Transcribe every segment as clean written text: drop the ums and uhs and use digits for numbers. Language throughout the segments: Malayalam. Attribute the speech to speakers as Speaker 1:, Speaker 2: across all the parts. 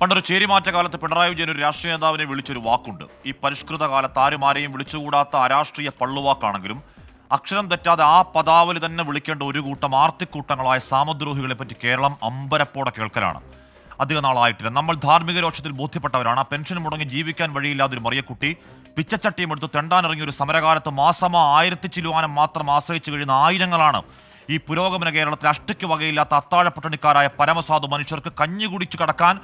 Speaker 1: പണ്ടൊരു ചേരിമാറ്റ കാലത്ത് പിണറായി വിജയൻ ഒരു രാഷ്ട്രീയ നേതാവിനെ വിളിച്ചൊരു വാക്കുണ്ട്. ഈ പരിഷ്കൃത കാലത്ത് ആരുമാരെയും വിളിച്ചുകൂടാത്ത അരാഷ്ട്രീയ പള്ളുവാക്കാണെങ്കിലും അക്ഷരം തെറ്റാതെ ആ പദാവലി തന്നെ വിളിക്കേണ്ട ഒരു കൂട്ടം ആർത്തിക്കൂട്ടങ്ങളായ സാമദ്രോഹികളെ പറ്റി കേരളം അമ്പരപ്പോടെ കേൾക്കലാണ്. അധിക നാളായിട്ടില്ല. നമ്മൾ ധാർമ്മിക രോഷത്തിൽ ബോധ്യപ്പെട്ടവരാണ്. ആ പെൻഷൻ മുടങ്ങി ജീവിക്കാൻ വഴിയില്ലാതൊരു മറിയക്കുട്ടി പിച്ചച്ചട്ടിയും എടുത്ത് തെണ്ടാനിറങ്ങിയ ഒരു സമരകാലത്ത് മാസമ 1000 ചില്ലുവാനം മാത്രം ആശ്രയിച്ചു കഴിയുന്ന ആയിരങ്ങളാണ് ഈ പുരോഗമന കേരളത്തിൽ അഷ്ടയ്ക്ക് വകയില്ലാത്ത അത്താഴപ്പട്ടണിക്കാരായ പരമസാധു മനുഷ്യർക്ക് കഞ്ഞി കുടിച്ചു കടക്കാൻ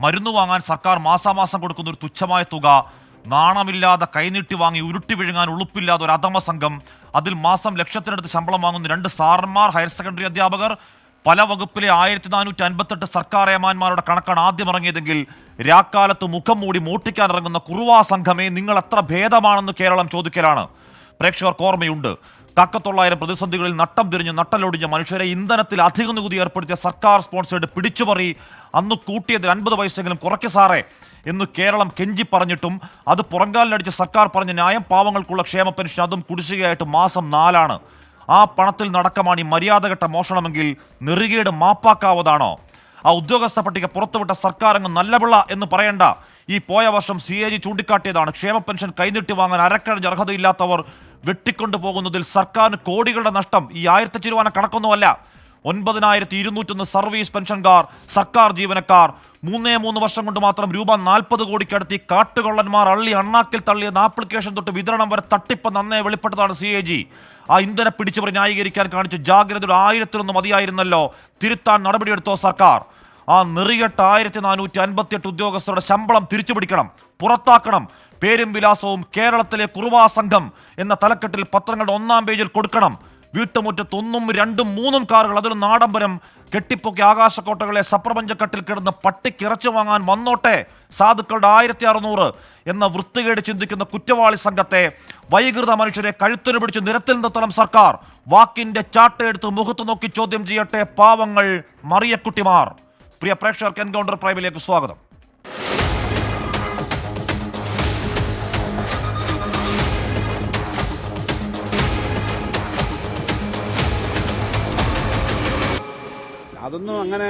Speaker 1: മരുന്ന് വാങ്ങാൻ സർക്കാർ മാസാമാസം കൊടുക്കുന്ന ഒരു തുച്ഛമായ തുക നാണമില്ലാതെ കൈനീട്ടി വാങ്ങി ഉരുട്ടി വിഴുങ്ങാൻ ഉളുപ്പില്ലാതെ ഒരു അധമ സംഘം, അതിൽ മാസം ലക്ഷത്തിനടുത്ത് ശമ്പളം വാങ്ങുന്ന 2 സാറന്മാർ, ഹയർ സെക്കൻഡറി അധ്യാപകർ, പല വകുപ്പിലെ 1458 സർക്കാർ ഏമാന്മാരുടെ കണക്കാണ് ആദ്യം ഇറങ്ങിയതെങ്കിൽ രാക്കാലത്ത് മുഖം മൂടി മോട്ടിക്കാൻ ഇറങ്ങുന്ന കുറുവാ സംഘമേ നിങ്ങൾ എത്ര ഭേദമാണെന്ന് കേരളം ചോദിക്കലാണ്. പ്രേക്ഷകർക്ക് ഓർമ്മയുണ്ട്, കക്കത്തൊള്ളായിരം പ്രതിസന്ധികളിൽ നട്ടം തിരിഞ്ഞ് നട്ടലൊടിഞ്ഞ മനുഷ്യരെ ഇന്ധനത്തിൽ അധിക നികുതി ഏർപ്പെടുത്തിയ സർക്കാർ സ്പോൺസേഡ് പിടിച്ചുപറി അന്ന് കൂട്ടിയതിൽ 50 പൈസയെങ്കിലും കുറയ്ക്ക് സാറേ എന്ന് കേരളം കെഞ്ചി പറഞ്ഞിട്ടും അത് പുറങ്കാലിനടിച്ച് സർക്കാർ പറഞ്ഞ ന്യായം പാവങ്ങൾക്കുള്ള ക്ഷേമ പെൻഷൻ അതും കുടിശ്ശികയായിട്ട് മാസം 4 ആ പണത്തിൽ നടക്കമാണ് ഈ മര്യാദഘട്ട മോഷണമെങ്കിൽ നെറുകേട് മാപ്പാക്കാവതാണോ? ആ ഉദ്യോഗസ്ഥ പട്ടിക പുറത്തുവിട്ട സർക്കാർ അങ്ങ് നല്ല പിള്ള എന്ന് പറയണ്ട. ഈ പോയ വർഷം CAG ചൂണ്ടിക്കാട്ടിയതാണ് ക്ഷേമ പെൻഷൻ കൈനീട്ടി വാങ്ങാൻ അരക്കഴഞ്ച് അർഹതയില്ലാത്തവർ വെട്ടിക്കൊണ്ടു പോകുന്നതിൽ സർക്കാരിന് കോടികളുടെ നഷ്ടം. ഈ 1000 ചിരുവാന കണക്കൊന്നുമല്ല. 9201 സർവീസ് പെൻഷൻകാർ, സർക്കാർ ജീവനക്കാർ, 3 വർഷം കൊണ്ട് മാത്രം രൂപ 40 കോടിക്കടുത്ത് ഈ കാട്ടുകൊള്ളന്മാർ അള്ളി അണ്ണാക്കിൽ തള്ളിയത് ആപ്ലിക്കേഷൻ തൊട്ട് വിതരണം വരെ തട്ടിപ്പ് നന്നേ വെളിപ്പെട്ടതാണ് CAG. ആ ഇന്ധന പിടിച്ചുപറി ന്യായീകരിക്കാൻ കാണിച്ച ജാഗ്രതയുടെ 1000 മതിയായിരുന്നല്ലോ. തിരുത്താൻ നടപടിയെടുത്തോ സർക്കാർ? ആ നെറികെട്ട 1458 ഉദ്യോഗസ്ഥരുടെ ശമ്പളം തിരിച്ചുപിടിക്കണം, പുറത്താക്കണം. പേരും വിലാസവും കേരളത്തിലെ കുറുവാ സംഘം എന്ന തലക്കെട്ടിൽ പത്രങ്ങളുടെ 1-ാം പേജിൽ കൊടുക്കണം. വീട്ടുമുറ്റത്ത് 1, 2, 3 കാറുകൾ, അതൊരു നാടമ്പരം കെട്ടിപ്പൊക്കി ആകാശക്കോട്ടകളെ സപ്രപഞ്ചക്കട്ടിൽ കിടന്ന് പട്ടിക്കിറച്ചു വാങ്ങാൻ വന്നോട്ടെ സാധുക്കളുടെ 1600 എന്ന വൃത്തികേട് ചിന്തിക്കുന്ന കുറ്റവാളി സംഘത്തെ, വൈകൃത മനുഷ്യരെ കഴുത്തിന് പിടിച്ച് നിരത്തിൽ നിർത്തണം സർക്കാർ. വാക്കിന്റെ ചാട്ടയെടുത്ത് മുഖത്ത് നോക്കി ചോദ്യം ചെയ്യട്ടെ പാവങ്ങൾ മറിയക്കുട്ടിമാർ. പ്രിയ പ്രേക്ഷകർക്ക് എൻകൗണ്ടർ പ്രൈമിലേക്ക് സ്വാഗതം.
Speaker 2: അതൊന്നും അങ്ങനെ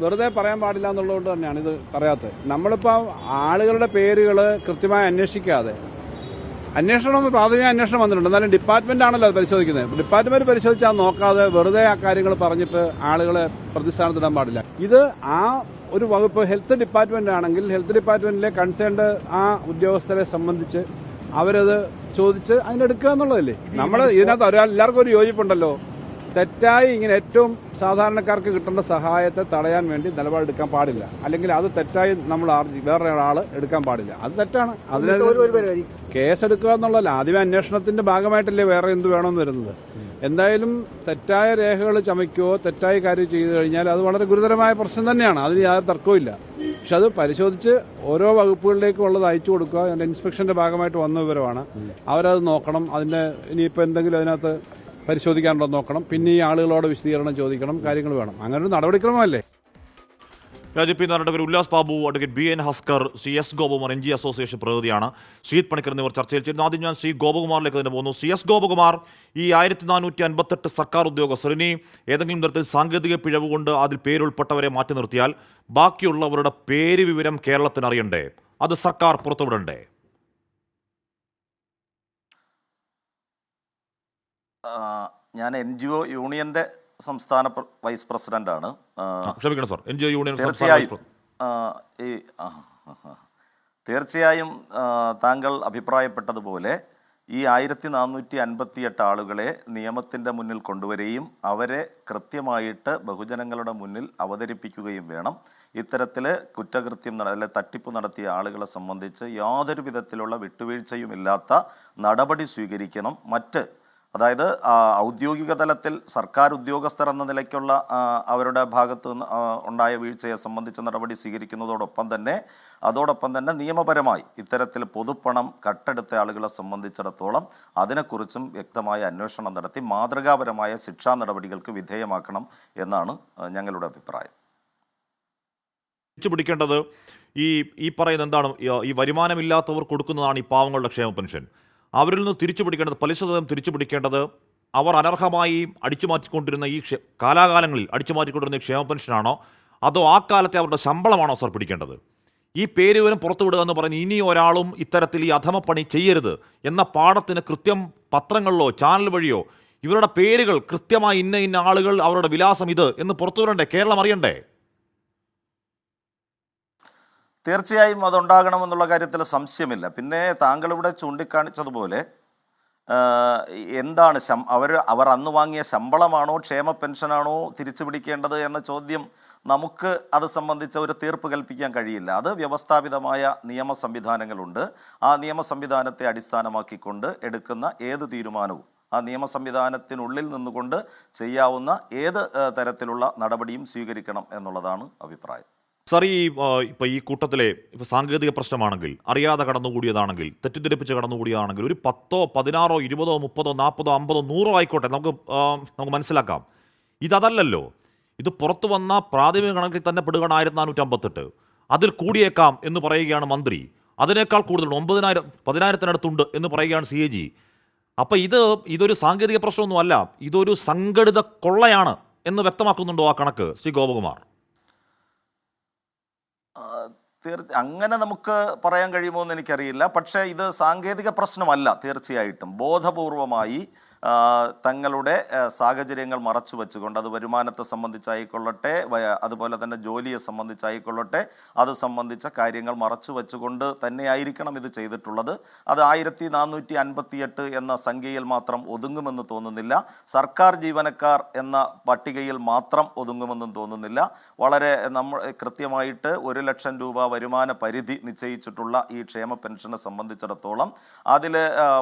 Speaker 2: വെറുതെ പറയാൻ പാടില്ല എന്നുള്ളതുകൊണ്ട് തന്നെയാണ് ഇത് പറയാത്തത്. നമ്മളിപ്പോൾ ആളുകളുടെ പേരുകൾ കൃത്യമായി അന്വേഷിക്കാതെ, അന്വേഷണം പ്രാഥമിക അന്വേഷണം വന്നിട്ടുണ്ട്, എന്നാലും ഡിപ്പാർട്ട്മെന്റ് ആണല്ലോ അത് പരിശോധിക്കുന്നത്. ഡിപ്പാർട്ട്മെന്റ് പരിശോധിച്ചാൽ നോക്കാതെ വെറുതെ ആ കാര്യങ്ങൾ പറഞ്ഞിട്ട് ആളുകളെ പ്രതിസ്ഥാനത്തിടാൻ പാടില്ല. ഇത് ആ ഒരു വകുപ്പ് ഹെൽത്ത് ഡിപ്പാർട്ട്മെന്റ് ആണെങ്കിൽ ഹെൽത്ത് ഡിപ്പാർട്ട്മെന്റിലെ കൺസേൺഡ് ആ ഉദ്യോഗസ്ഥരെ സംബന്ധിച്ച് അവരത് ചോദിച്ച് അതിനെടുക്കുക എന്നുള്ളതല്ലേ. നമ്മൾ ഇതിനകത്ത് എല്ലാവർക്കും ഒരു യോജിപ്പുണ്ടല്ലോ, തെറ്റായി ഇങ്ങനെ ഏറ്റവും സാധാരണക്കാർക്ക് കിട്ടേണ്ട സഹായത്തെ തടയാൻ വേണ്ടി നിലപാടെടുക്കാൻ പാടില്ല, അല്ലെങ്കിൽ അത് തെറ്റായി നമ്മൾ വേറെ ഒരാൾ എടുക്കാൻ പാടില്ല. അത് തെറ്റാണ്. അതിന് കേസെടുക്കുക എന്നുള്ളതല്ല, ആദ്യമേ അന്വേഷണത്തിന്റെ ഭാഗമായിട്ടല്ലേ വേറെ എന്ത് വേണമെന്ന് വരുന്നത്. എന്തായാലും തെറ്റായ രേഖകൾ ചമയ്ക്കുകയോ തെറ്റായ കാര്യം ചെയ്തു കഴിഞ്ഞാൽ അത് വളരെ ഗുരുതരമായ പ്രശ്നം തന്നെയാണ്, അതിന് യാതൊരു തർക്കവും. പക്ഷെ അത് പരിശോധിച്ച് ഓരോ വകുപ്പുകളിലേക്കും ഉള്ളത് അയച്ചു കൊടുക്കുക. അതിന്റെ ഇൻസ്പെക്ഷന്റെ ഭാഗമായിട്ട് വന്ന വിവരമാണ്. അവരത് നോക്കണം. അതിന്റെ ഇനിയിപ്പോൾ എന്തെങ്കിലും അതിനകത്ത് പരിശോധിക്കാനുണ്ടോ നോക്കണം. പിന്നെ ഈ ആളുകളോട് വിശദീകരണം ചോദിക്കണം, കാര്യങ്ങൾ വേണം. അങ്ങനെ ഒരു നടപടിക്രമമല്ലേ.
Speaker 1: രാജ്യപ്പി Narayana, Ullas Babu, advocate BN Haskar, CS Gopakumar, NG association പ്രതിനിധിയാണ്, ശ്രീത് പണിക്കർ എന്നിവർ ചർച്ചയിൽ ചേരുന്നു. ആദ്യം ഞാൻ ശ്രീ ഗോപകുമാറിലേക്ക് തന്നെ പോകുന്നു. CS ഗോപകുമാർ, ഈ 1458 സർക്കാർ ഉദ്യോഗസ്ഥർ ഇനി ഏതെങ്കിലും തരത്തിൽ സാങ്കേതിക പിഴവ് കൊണ്ട് അതിൽ പേരുൾപ്പെട്ടവരെ മാറ്റി നിർത്തിയാൽ ബാക്കിയുള്ളവരുടെ പേര് വിവരം കേരളത്തിന് അറിയണ്ടേ? അത് സർക്കാർ പുറത്തുവിടണ്ടേ?
Speaker 3: ഞാൻ NGO യൂണിയന്റെ സംസ്ഥാന വൈസ് പ്രസിഡന്റാണ്.
Speaker 1: ക്ഷമിക്കണം സർ, NGO യൂണിയൻ
Speaker 3: തീർച്ചയായും താങ്കൾ അഭിപ്രായപ്പെട്ടതുപോലെ ഈ 1458 ആളുകളെ നിയമത്തിൻ്റെ മുന്നിൽ കൊണ്ടുവരികയും അവരെ കൃത്യമായിട്ട് ബഹുജനങ്ങളുടെ മുന്നിൽ അവതരിപ്പിക്കുകയും വേണം. ഇത്തരത്തിൽ കുറ്റകൃത്യം അല്ലെ തട്ടിപ്പ് നടത്തിയ ആളുകളെ സംബന്ധിച്ച് യാതൊരു വിധത്തിലുള്ള വിട്ടുവീഴ്ചയുമില്ലാത്ത നടപടി സ്വീകരിക്കണം. അതായത് ഔദ്യോഗിക തലത്തിൽ സർക്കാർ ഉദ്യോഗസ്ഥർ എന്ന നിലയ്ക്കുള്ള അവരുടെ ഭാഗത്ത് ഉണ്ടായ വീഴ്ചയെ സംബന്ധിച്ച നടപടി സ്വീകരിക്കുന്നതോടൊപ്പം തന്നെ നിയമപരമായി ഇത്തരത്തിൽ പൊതുപ്പണം കട്ടെടുത്ത ആളുകളെ സംബന്ധിച്ചിടത്തോളം അതിനെക്കുറിച്ചും വ്യക്തമായ അന്വേഷണം നടത്തി മാതൃകാപരമായ ശിക്ഷാ നടപടികൾക്ക് വിധേയമാക്കണം എന്നാണ് ഞങ്ങളുടെ അഭിപ്രായം.
Speaker 1: പിടിക്കേണ്ടത് ഈ പറയുന്ന എന്താണ്, ഈ വരുമാനമില്ലാത്തവർ കൊടുക്കുന്നതാണ് ഈ പാവങ്ങളുടെ ക്ഷേമ പെൻഷൻ. അവരിൽ നിന്ന് തിരിച്ചു പിടിക്കേണ്ടത്, പലിശ സഹിതം തിരിച്ചു പിടിക്കേണ്ടത് അവർ അനർഹമായി അടിച്ചുമാറ്റിക്കൊണ്ടിരുന്ന ഈ കാലാകാലങ്ങളിൽ അടിച്ചുമാറ്റിക്കൊണ്ടിരുന്ന ക്ഷേമ പെൻഷനാണോ, അതോ ആ കാലത്തെ അവരുടെ ശമ്പളമാണോ സർ പിടിക്കേണ്ടത്? ഈ പേര് വിവരം പുറത്തുവിടുക എന്ന് പറഞ്ഞ് ഇനി ഒരാളും ഇത്തരത്തിൽ ഈ അധമപ്പണി ചെയ്യരുത് എന്ന പാഠത്തിന് കൃത്യം പത്രങ്ങളിലോ ചാനൽ വഴിയോ ഇവരുടെ പേരുകൾ കൃത്യമായി ഇന്ന ഇന്ന ആളുകൾ അവരുടെ വിലാസം ഇത് എന്ന് പുറത്തുവിടണ്ടേ? കേരളം അറിയണ്ടേ?
Speaker 3: തീർച്ചയായും അതുണ്ടാകണമെന്നുള്ള കാര്യത്തിൽ സംശയമില്ല. പിന്നെ താങ്കൾ ഇവിടെ ചൂണ്ടിക്കാണിച്ചതുപോലെ എന്താണ് അവർ അന്ന് വാങ്ങിയ ശമ്പളമാണോ ക്ഷേമ പെൻഷനാണോ തിരിച്ചു പിടിക്കേണ്ടത് എന്ന ചോദ്യം നമുക്ക് അത് സംബന്ധിച്ച ഒരു തീർപ്പ് കൽപ്പിക്കാൻ കഴിയില്ല. അത് വ്യവസ്ഥാപിതമായ നിയമ സംവിധാനങ്ങളുണ്ട്. ആ നിയമ സംവിധാനത്തെ അടിസ്ഥാനമാക്കിക്കൊണ്ട് എടുക്കുന്ന ഏത് തീരുമാനവും ആ നിയമ സംവിധാനത്തിനുള്ളിൽ നിന്നുകൊണ്ട് ചെയ്യാവുന്ന ഏത് തരത്തിലുള്ള നടപടിയും സ്വീകരിക്കണം എന്നുള്ളതാണ് അഭിപ്രായം.
Speaker 1: സാർ, ഇപ്പൊ ഈ കൂട്ടത്തിലെ സാങ്കേതിക പ്രശ്നമാണെങ്കിൽ, അറിയാതെ കടന്നുകൂടിയതാണെങ്കിൽ, തെറ്റിദ്ധരിപ്പിച്ച് കടന്നുകൂടിയതാണെങ്കിൽ, ഒരു 10, 16, 20, 30, 40, 50, 100 ആയിക്കോട്ടെ, നമുക്ക് മനസ്സിലാക്കാം. ഇതല്ലല്ലോ. ഇത് പുറത്തു വന്ന പ്രാഥമിക കണക്കിൽ തന്നെ പെടുകയാണ് 1458. അതിൽ കൂടിയേക്കാം എന്ന് പറയുകയാണ് മന്ത്രി. അതിനേക്കാൾ കൂടുതൽ 9000, 10,000-ത്തിനടുത്തുണ്ട് എന്ന് പറയുകയാണ് CAG. അപ്പം ഇതൊരു സാങ്കേതിക പ്രശ്നമൊന്നും അല്ല, ഇതൊരു സംഘടിത കൊള്ളയാണ് എന്ന് വ്യക്തമാക്കുന്നുണ്ടോ ആ കണക്ക്, ശ്രീ ഗോപകുമാർ?
Speaker 3: അങ്ങനെ നമുക്ക് പറയാൻ കഴിയുമോ എന്ന് എനിക്കറിയില്ല. പക്ഷേ ഇത് സാങ്കേതിക പ്രശ്നമല്ല. തീർച്ചയായിട്ടും ബോധപൂർവമായി തങ്ങളുടെ സാഹചര്യങ്ങൾ മറച്ചു വെച്ചുകൊണ്ട്, അത് വരുമാനത്തെ സംബന്ധിച്ചായിക്കൊള്ളട്ടെ, അതുപോലെ തന്നെ ജോലിയെ സംബന്ധിച്ചായിക്കൊള്ളട്ടെ, അത് സംബന്ധിച്ച കാര്യങ്ങൾ മറച്ചു വെച്ചുകൊണ്ട് തന്നെയായിരിക്കണം ഇത് ചെയ്തിട്ടുള്ളത്. അത് 1458 എന്ന സംഖ്യയിൽ മാത്രം ഒതുങ്ങുമെന്ന് തോന്നുന്നില്ല. സർക്കാർ ജീവനക്കാർ എന്ന പട്ടികയിൽ മാത്രം ഒതുങ്ങുമെന്നും തോന്നുന്നില്ല. വളരെ കൃത്യമായിട്ട് 1 ലക്ഷം രൂപ വരുമാന പരിധി നിശ്ചയിച്ചിട്ടുള്ള ഈ ക്ഷേമ പെൻഷനെ സംബന്ധിച്ചിടത്തോളം അതിൽ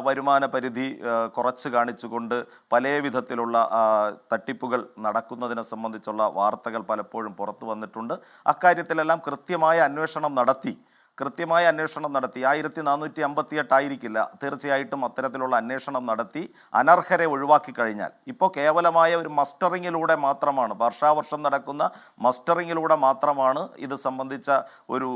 Speaker 3: വരുമാന പരിധി കുറച്ച് കാണിച്ചുകൊണ്ട് പല വിധത്തിലുള്ള തട്ടിപ്പുകൾ നടക്കുന്നതിനെ സംബന്ധിച്ചുള്ള വാർത്തകൾ പലപ്പോഴും പുറത്തു വന്നിട്ടുണ്ട്. അക്കാര്യത്തിലെല്ലാം കൃത്യമായ അന്വേഷണം നടത്തി 1458 ആയിരിക്കില്ല, തീർച്ചയായിട്ടും അത്തരത്തിലുള്ള അന്വേഷണം നടത്തി അനർഹരെ ഒഴിവാക്കി കഴിഞ്ഞാൽ, ഇപ്പോൾ കേവലമായ ഒരു മസ്റ്ററിങ്ങിലൂടെ മാത്രമാണ്, വർഷാവർഷം നടക്കുന്ന മസ്റ്ററിങ്ങിലൂടെ മാത്രമാണ് ഇത് സംബന്ധിച്ച ഒരു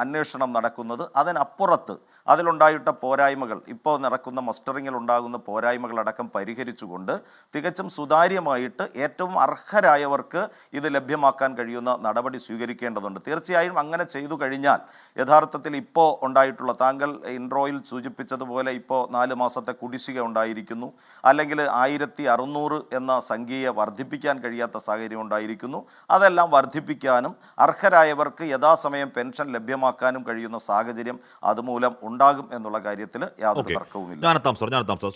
Speaker 3: അന്വേഷണം നടക്കുന്നത്. അതിനപ്പുറത്ത് അതിലുണ്ടായിട്ട പോരായ്മകൾ, ഇപ്പോൾ നടക്കുന്ന മസ്റ്ററിങ്ങിൽ ഉണ്ടാകുന്ന പോരായ്മകളടക്കം പരിഹരിച്ചുകൊണ്ട് തികച്ചും സുതാര്യമായിട്ട് ഏറ്റവും അർഹരായവർക്ക് ഇത് ലഭ്യമാക്കാൻ കഴിയുന്ന നടപടി സ്വീകരിക്കേണ്ടതുണ്ട്. തീർച്ചയായും അങ്ങനെ ചെയ്തു കഴിഞ്ഞാൽ യഥാർത്ഥത്തിൽ ഇപ്പോൾ ഉണ്ടായിട്ടുള്ള, താങ്കൾ ഇൻട്രോയിൽ സൂചിപ്പിച്ചതുപോലെ ഇപ്പോൾ 4 മാസത്തെ കുടിശ്ശിക ഉണ്ടായിരിക്കുന്നു, അല്ലെങ്കിൽ 1600 എന്ന സംഖ്യയെ വർദ്ധിപ്പിക്കാൻ കഴിയാത്ത സാഹചര്യം ഉണ്ടായിരിക്കുന്നു. അതെല്ലാം വർദ്ധിപ്പിക്കാനും അർഹരായവർക്ക് യഥാസമയം പെൻഷൻ ലഭ്യമാക്കാനും കഴിയുന്ന സാഹചര്യം അതുമൂലം ഉണ്ടാകും എന്നുള്ള കാര്യത്തിൽ യാതൊരു തർക്കവുമില്ല.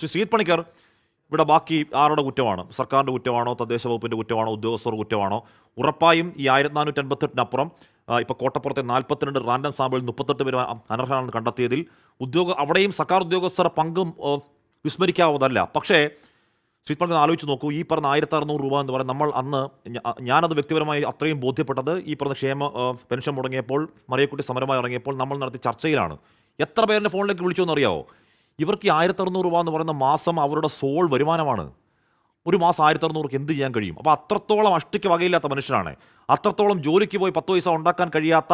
Speaker 1: ശ്രീ ശ്രീത് പണിക്കർ, ഇവിടെ ബാക്കി ആരുടെ കുറ്റമാണ്? സർക്കാരിൻ്റെ കുറ്റമാണോ, തദ്ദേശ വകുപ്പിൻ്റെ കുറ്റമാണോ, ഉദ്യോഗസ്ഥരുടെ കുറ്റമാണോ? ഉറപ്പായും ഈ 1458-നപ്പുറം ഇപ്പോൾ കോട്ടപ്പുറത്തെ 42 റാൻഡം സാമ്പിളിൽ 38 പേര് അനർഹരാണെന്ന് കണ്ടെത്തിയതിൽ അവിടെയും സർക്കാർ ഉദ്യോഗസ്ഥരുടെ പങ്കും വിസ്മരിക്കാവുന്നതല്ല. പക്ഷേ ശ്രീത് പണിക്കർ ആലോചിച്ച് നോക്കൂ, ഈ പറഞ്ഞ 1600 രൂപ എന്ന് പറയുന്നത്, നമ്മൾ അന്ന് ഞാനത് വ്യക്തിപരമായി അത്രയും ബോധ്യപ്പെട്ടത് ഈ പറഞ്ഞ പെൻഷൻ മുടങ്ങിയപ്പോൾ, മറിയക്കുട്ടി സമരമായി ഇറങ്ങിയപ്പോൾ നമ്മൾ നടത്തിയ ചർച്ചയിലാണ്. എത്ര പേരുടെ ഫോണിലേക്ക് വിളിച്ചു എന്നറിയാവോ? ഇവർക്ക് ഈ 1600 രൂപ എന്ന് പറയുന്ന മാസം അവരുടെ സോൾ വരുമാനമാണ്. ഒരു മാസം 1600 എന്ത് ചെയ്യാൻ കഴിയും? അപ്പോൾ അത്രത്തോളം അഷ്ടിക്ക് വകയില്ലാത്ത മനുഷ്യരാണ്. അത്രത്തോളം ജോലിക്ക് പോയി 10 പൈസ ഉണ്ടാക്കാൻ കഴിയാത്ത,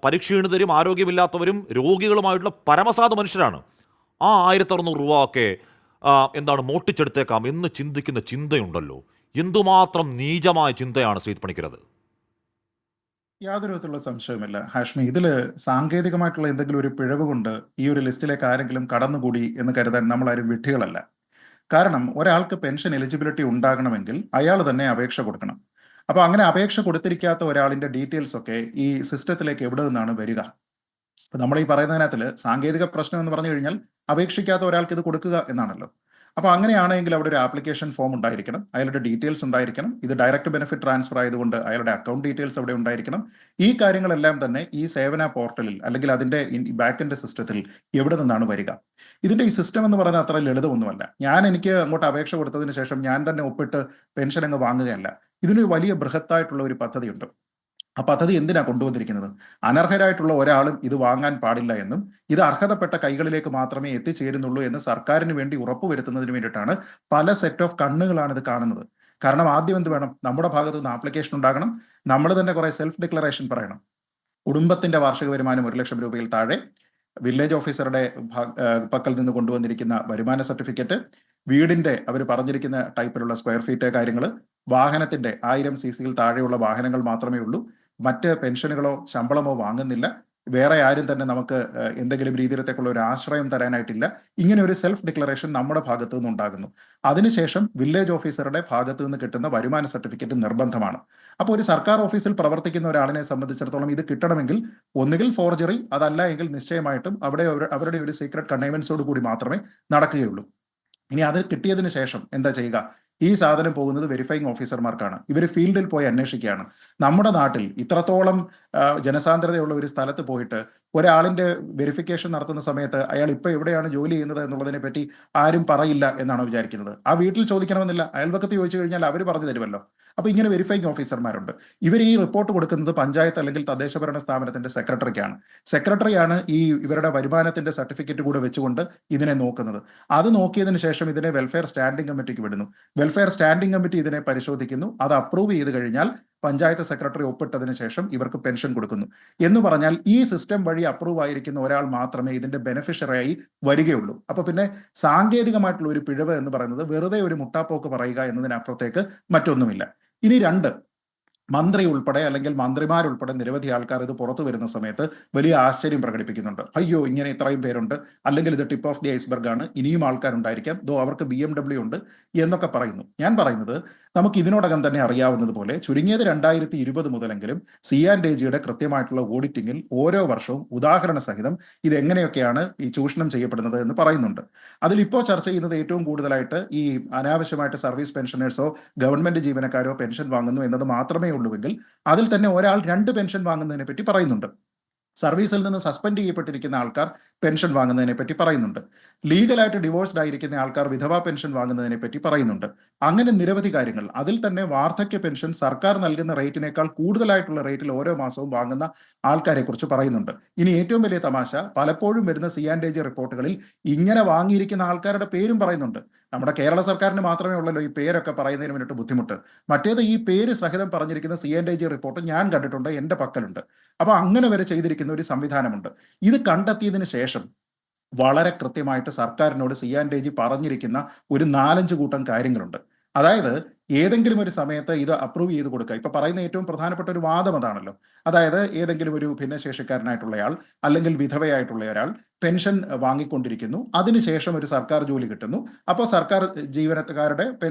Speaker 1: പരിക്ഷീണിതരും ആരോഗ്യമില്ലാത്തവരും രോഗികളുമായിട്ടുള്ള പരമസാധു മനുഷ്യരാണ്. ആ 1600 രൂപ ഒക്കെ മോട്ടിച്ചെടുത്തേക്കാം എന്ന് ചിന്തിക്കുന്ന ചിന്തയുണ്ടല്ലോ, എന്തുമാത്രം നീചമായ ചിന്തയാണ് ശ്രീത് പണിക്കരത്.
Speaker 4: യാതൊരു വിധത്തിലുള്ള സംശയമില്ല ഹാഷ്മി. ഇതിൽ സാങ്കേതികമായിട്ടുള്ള എന്തെങ്കിലും ഒരു പിഴവ് കൊണ്ട് ഈ ഒരു ലിസ്റ്റിലേക്ക് ആരെങ്കിലും കടന്നുകൂടി എന്ന് കരുതാൻ നമ്മളാരും വിഡ്ഢികളല്ല. കാരണം ഒരാൾക്ക് പെൻഷൻ എലിജിബിലിറ്റി ഉണ്ടാകണമെങ്കിൽ അയാൾ തന്നെ അപേക്ഷ കൊടുക്കണം. അപ്പോൾ അങ്ങനെ അപേക്ഷ കൊടുത്തിരിക്കാത്ത ഒരാളിന്റെ ഡീറ്റെയിൽസ് ഒക്കെ ഈ സിസ്റ്റത്തിലേക്ക് എവിടെ നിന്നാണ് വരിക? അപ്പൊ നമ്മൾ ഈ പറയുന്നതിനകത്തിൽ സാങ്കേതിക പ്രശ്നം എന്ന് പറഞ്ഞു കഴിഞ്ഞാൽ അപേക്ഷിക്കാത്ത ഒരാൾക്ക് ഇത് കൊടുക്കുക എന്നാണല്ലോ. അപ്പോൾ അങ്ങനെയാണെങ്കിൽ അവിടെ ഒരു ആപ്ലിക്കേഷൻ ഫോം ഉണ്ടായിരിക്കണം, അയാളുടെ ഡീറ്റെയിൽസ് ഉണ്ടായിരിക്കണം. ഇത് ഡയറക്റ്റ് ബെനിഫിറ്റ് ട്രാൻസ്ഫർ ആയതുകൊണ്ട് അയാളുടെ അക്കൗണ്ട് ഡീറ്റെയിൽസ് അവിടെ ഉണ്ടായിരിക്കണം. ഈ കാര്യങ്ങളെല്ലാം തന്നെ ഈ സേവന പോർട്ടലിൽ അല്ലെങ്കിൽ അതിന്റെ ബാക്ക്-എൻഡ് സിസ്റ്റത്തിൽ എവിടെ നിന്നാണ് വരിക? ഇതിന്റെ ഈ സിസ്റ്റം എന്ന് പറയുന്നത് അത്ര ലളിതമൊന്നുമല്ല. എനിക്ക് അങ്ങോട്ട് അപേക്ഷ കൊടുത്തതിന് ശേഷം ഞാൻ തന്നെ ഒപ്പിട്ട് പെൻഷൻ അങ്ങ് വാങ്ങുകയല്ല. ഇതിനൊരു വലിയ ബൃഹത്തായിട്ടുള്ള ഒരു പദ്ധതിയുണ്ട്. ആ പദ്ധതി എന്തിനാ കൊണ്ടുവന്നിരിക്കുന്നത്? അനർഹരായിട്ടുള്ള ഒരാളും ഇത് വാങ്ങാൻ പാടില്ല എന്നും ഇത് അർഹതപ്പെട്ട കൈകളിലേക്ക് മാത്രമേ എത്തിച്ചേരുന്നുള്ളൂ എന്ന് സർക്കാരിന് വേണ്ടി ഉറപ്പുവരുത്തുന്നതിന് വേണ്ടിയിട്ടാണ്. പല സെറ്റ് ഓഫ് കണ്ണുകളാണ് ഇത് കാണുന്നത്. കാരണം ആദ്യം എന്ത് വേണം? നമ്മുടെ ഭാഗത്ത് നിന്ന് ആപ്ലിക്കേഷൻ ഉണ്ടാകണം, നമ്മൾ തന്നെ കുറെ സെൽഫ് ഡിക്ലറേഷൻ പറയണം. കുടുംബത്തിന്റെ വാർഷിക വരുമാനം 1 ലക്ഷം രൂപയിൽ താഴെ, വില്ലേജ് ഓഫീസറുടെ പക്കൽ നിന്ന് കൊണ്ടുവന്നിരിക്കുന്ന വരുമാന സർട്ടിഫിക്കറ്റ്, വീടിന്റെ അവർ പറഞ്ഞിരിക്കുന്ന ടൈപ്പിലുള്ള സ്ക്വയർ ഫീറ്റ് കാര്യങ്ങൾ, വാഹനത്തിന്റെ 1000 cc താഴെയുള്ള വാഹനങ്ങൾ മാത്രമേ ഉള്ളൂ. മറ്റ് പെൻഷനുകളോ ശമ്പളമോ വാങ്ങുന്നില്ല. വേറെ ആരും തന്നെ നമുക്ക് എന്തെങ്കിലും രീതിയിലത്തേക്കുള്ള ഒരു ആശ്രയം തരാനായിട്ടില്ല. ഇങ്ങനെ ഒരു സെൽഫ് ഡിക്ലറേഷൻ നമ്മുടെ ഭാഗത്തു നിന്ന് ഉണ്ടാകുന്നു. അതിനുശേഷം വില്ലേജ് ഓഫീസറുടെ ഭാഗത്തു നിന്ന് കിട്ടുന്ന വരുമാന സർട്ടിഫിക്കറ്റ് നിർബന്ധമാണ്. അപ്പോൾ ഒരു സർക്കാർ ഓഫീസിൽ പ്രവർത്തിക്കുന്ന ഒരാളിനെ സംബന്ധിച്ചിടത്തോളം ഇത് കിട്ടണമെങ്കിൽ ഒന്നുകിൽ ഫോർജറി, അതല്ല എങ്കിൽ നിശ്ചയമായിട്ടും അവിടെ അവരുടെ ഒരു സീക്രട്ട് കൺവെൻസോട് കൂടി മാത്രമേ നടക്കുകയുള്ളൂ. ഇനി അത് കിട്ടിയതിന് ശേഷം എന്താ ചെയ്യുക? ഈ സാധനം പോകുന്നത് വെരിഫൈങ് ഓഫീസർമാർക്കാണ്. ഇവർ ഫീൽഡിൽ പോയി അന്വേഷിക്കുകയാണ്. നമ്മുടെ നാട്ടിൽ ഇത്രത്തോളം ജനസാന്ദ്രതയുള്ള ഒരു സ്ഥലത്ത് പോയിട്ട് ഒരാളിന്റെ വെരിഫിക്കേഷൻ നടത്തുന്ന സമയത്ത് അയാൾ ഇപ്പോൾ എവിടെയാണ് ജോലി ചെയ്യുന്നത് എന്നുള്ളതിനെ പറ്റി ആരും പറയില്ല എന്നാണ് വിചാരിക്കുന്നത്. ആ വീട്ടിൽ ചോദിക്കണമെന്നില്ല, അയൽപക്കത്ത് ചോദിച്ചു കഴിഞ്ഞാൽ അവർ പറഞ്ഞു തരുമല്ലോ. അപ്പൊ ഇങ്ങനെ വെരിഫൈങ് ഓഫീസർമാരുണ്ട്. ഇവർ ഈ റിപ്പോർട്ട് കൊടുക്കുന്നത് പഞ്ചായത്ത് അല്ലെങ്കിൽ തദ്ദേശഭരണ സ്ഥാപനത്തിന്റെ സെക്രട്ടറിക്കാണ്. സെക്രട്ടറിയാണ് ഇവരുടെ വരുമാനത്തിന്റെ സർട്ടിഫിക്കറ്റ് കൂടെ വെച്ചുകൊണ്ട് ഇതിനെ നോക്കുന്നത്. അത് നോക്കിയതിനു ശേഷം ഇതിനെ വെൽഫെയർ സ്റ്റാൻഡിംഗ് കമ്മിറ്റിക്ക് വിടുന്നു. വെൽഫെയർ സ്റ്റാൻഡിംഗ് കമ്മിറ്റി ഇതിനെ പരിശോധിക്കുന്നു. അത് അപ്രൂവ് ചെയ്ത് കഴിഞ്ഞാൽ പഞ്ചായത്ത് സെക്രട്ടറി ഒപ്പിട്ടതിന് ശേഷം ഇവർക്ക് പെൻഷൻ കൊടുക്കുന്നു. എന്ന് പറഞ്ഞാൽ ഈ സിസ്റ്റം വഴി അപ്രൂവ് ആയിരിക്കുന്ന ഒരാൾ മാത്രമേ ഇതിന്റെ ബെനിഫിഷ്യറിയായി വരികയുള്ളൂ. അപ്പൊ പിന്നെ സാങ്കേതികമായിട്ടുള്ള ഒരു പിഴവ് എന്ന് പറയുന്നത് വെറുതെ ഒരു മുട്ടാപ്പോക്ക് പറയുക എന്നതിനപ്പുറത്തേക്ക് മറ്റൊന്നുമില്ല. ഇനി 2, മന്ത്രി ഉൾപ്പെടെ അല്ലെങ്കിൽ മന്ത്രിമാരുൾപ്പെടെ നിരവധി ആൾക്കാർ ഇത് പുറത്തു വരുന്ന സമയത്ത് വലിയ ആശ്ചര്യം പ്രകടിപ്പിക്കുന്നുണ്ട്. അയ്യോ, ഇങ്ങനെ ഇത്രയും പേരുണ്ട്, അല്ലെങ്കിൽ ഇത് ടിപ്പ് ഓഫ് ദി ഐസ്ബർഗ് ആണ്, ഇനിയും ആൾക്കാരുണ്ടായിരിക്കാം, അവർക്ക് BMW ഉണ്ട് എന്നൊക്കെ പറയുന്നു. ഞാൻ പറയുന്നത് നമുക്ക് ഇതിനോടകം തന്നെ അറിയാവുന്നതുപോലെ ചുരുങ്ങിയത് 2020 മുതലെങ്കിലും C&AGയുടെ കൃത്യമായിട്ടുള്ള ഓഡിറ്റിംഗിൽ ഓരോ വർഷവും ഉദാഹരണ സഹിതം ഇത് എങ്ങനെയൊക്കെയാണ് ഈ ചൂഷണം ചെയ്യപ്പെടുന്നത് എന്ന് പറയുന്നുണ്ട്. അതിലിപ്പോൾ ചർച്ച ചെയ്യുന്നത് ഏറ്റവും കൂടുതലായിട്ട് ഈ അനാവശ്യമായിട്ട് സർവീസ് പെൻഷനേഴ്സോ ഗവൺമെന്റ് ജീവനക്കാരോ പെൻഷൻ വാങ്ങുന്നു എന്നത് മാത്രമേ ഉള്ളുവെങ്കിൽ അതിൽ തന്നെ ഒരാൾ 2 പെൻഷൻ വാങ്ങുന്നതിനെ പറ്റി പറയുന്നുണ്ട്. സർവീസിൽ നിന്ന് സസ്പെൻഡ് ചെയ്യപ്പെട്ടിരിക്കുന്ന ആൾക്കാർ പെൻഷൻ വാങ്ങുന്നതിനെ പറ്റി പറയുന്നുണ്ട്. ലീഗലായിട്ട് ഡിവോഴ്സ്ഡ് ആയിരിക്കുന്ന ആൾക്കാർ വിധവാ പെൻഷൻ വാങ്ങുന്നതിനെ പറ്റി പറയുന്നുണ്ട്. അങ്ങനെ നിരവധി കാര്യങ്ങൾ. അതിൽ തന്നെ വാർദ്ധക്യ പെൻഷൻ സർക്കാർ നൽകുന്ന റേറ്റിനേക്കാൾ കൂടുതലായിട്ടുള്ള റേറ്റിൽ ഓരോ മാസവും വാങ്ങുന്ന ആൾക്കാരെ കുറിച്ച് പറയുന്നുണ്ട്. ഇനി ഏറ്റവും വലിയ തമാശ, പലപ്പോഴും വരുന്ന C&AG റിപ്പോർട്ടുകളിൽ ഇങ്ങനെ വാങ്ങിയിരിക്കുന്ന ആൾക്കാരുടെ പേരും പറയുന്നുണ്ട്. നമ്മുടെ കേരള സർക്കാരിന് മാത്രമേ ഉള്ളല്ലോ ഈ പേരൊക്കെ പറയുന്നതിന് വേണ്ടിയിട്ട് ബുദ്ധിമുട്ട്. മറ്റേത് ഈ പേര് സഹിതം പറഞ്ഞിരിക്കുന്ന C&AG റിപ്പോർട്ട് ഞാൻ കണ്ടിട്ടുണ്ട്, എൻ്റെ പക്കലുണ്ട്. അപ്പൊ അങ്ങനെ വരെ ചെയ്തിരിക്കുന്ന ഒരു സംവിധാനമുണ്ട്. ഇത് കണ്ടെത്തിയതിന് ശേഷം വളരെ കൃത്യമായിട്ട് സർക്കാരിനോട് C&AG പറഞ്ഞിരിക്കുന്ന ഒരു 4-5 കൂട്ടം കാര്യങ്ങളുണ്ട്. അതായത് ഏതെങ്കിലും ഒരു സമയത്ത് ഇത് അപ്രൂവ് ചെയ്ത് കൊടുക്കുക. ഇപ്പൊ പറയുന്ന ഏറ്റവും പ്രധാനപ്പെട്ട ഒരു വാദം അതാണല്ലോ. അതായത് ഏതെങ്കിലും ഒരു ഭിന്നശേഷിക്കാരനായിട്ടുള്ളയാൾ അല്ലെങ്കിൽ വിധവയായിട്ടുള്ള ഒരാൾ പെൻഷൻ വാങ്ങിക്കൊണ്ടിരിക്കുന്നു, അതിനുശേഷം ഒരു സർക്കാർ ജോലി കിട്ടുന്നു. അപ്പോൾ സർക്കാർ ജീവനക്കാരുടെ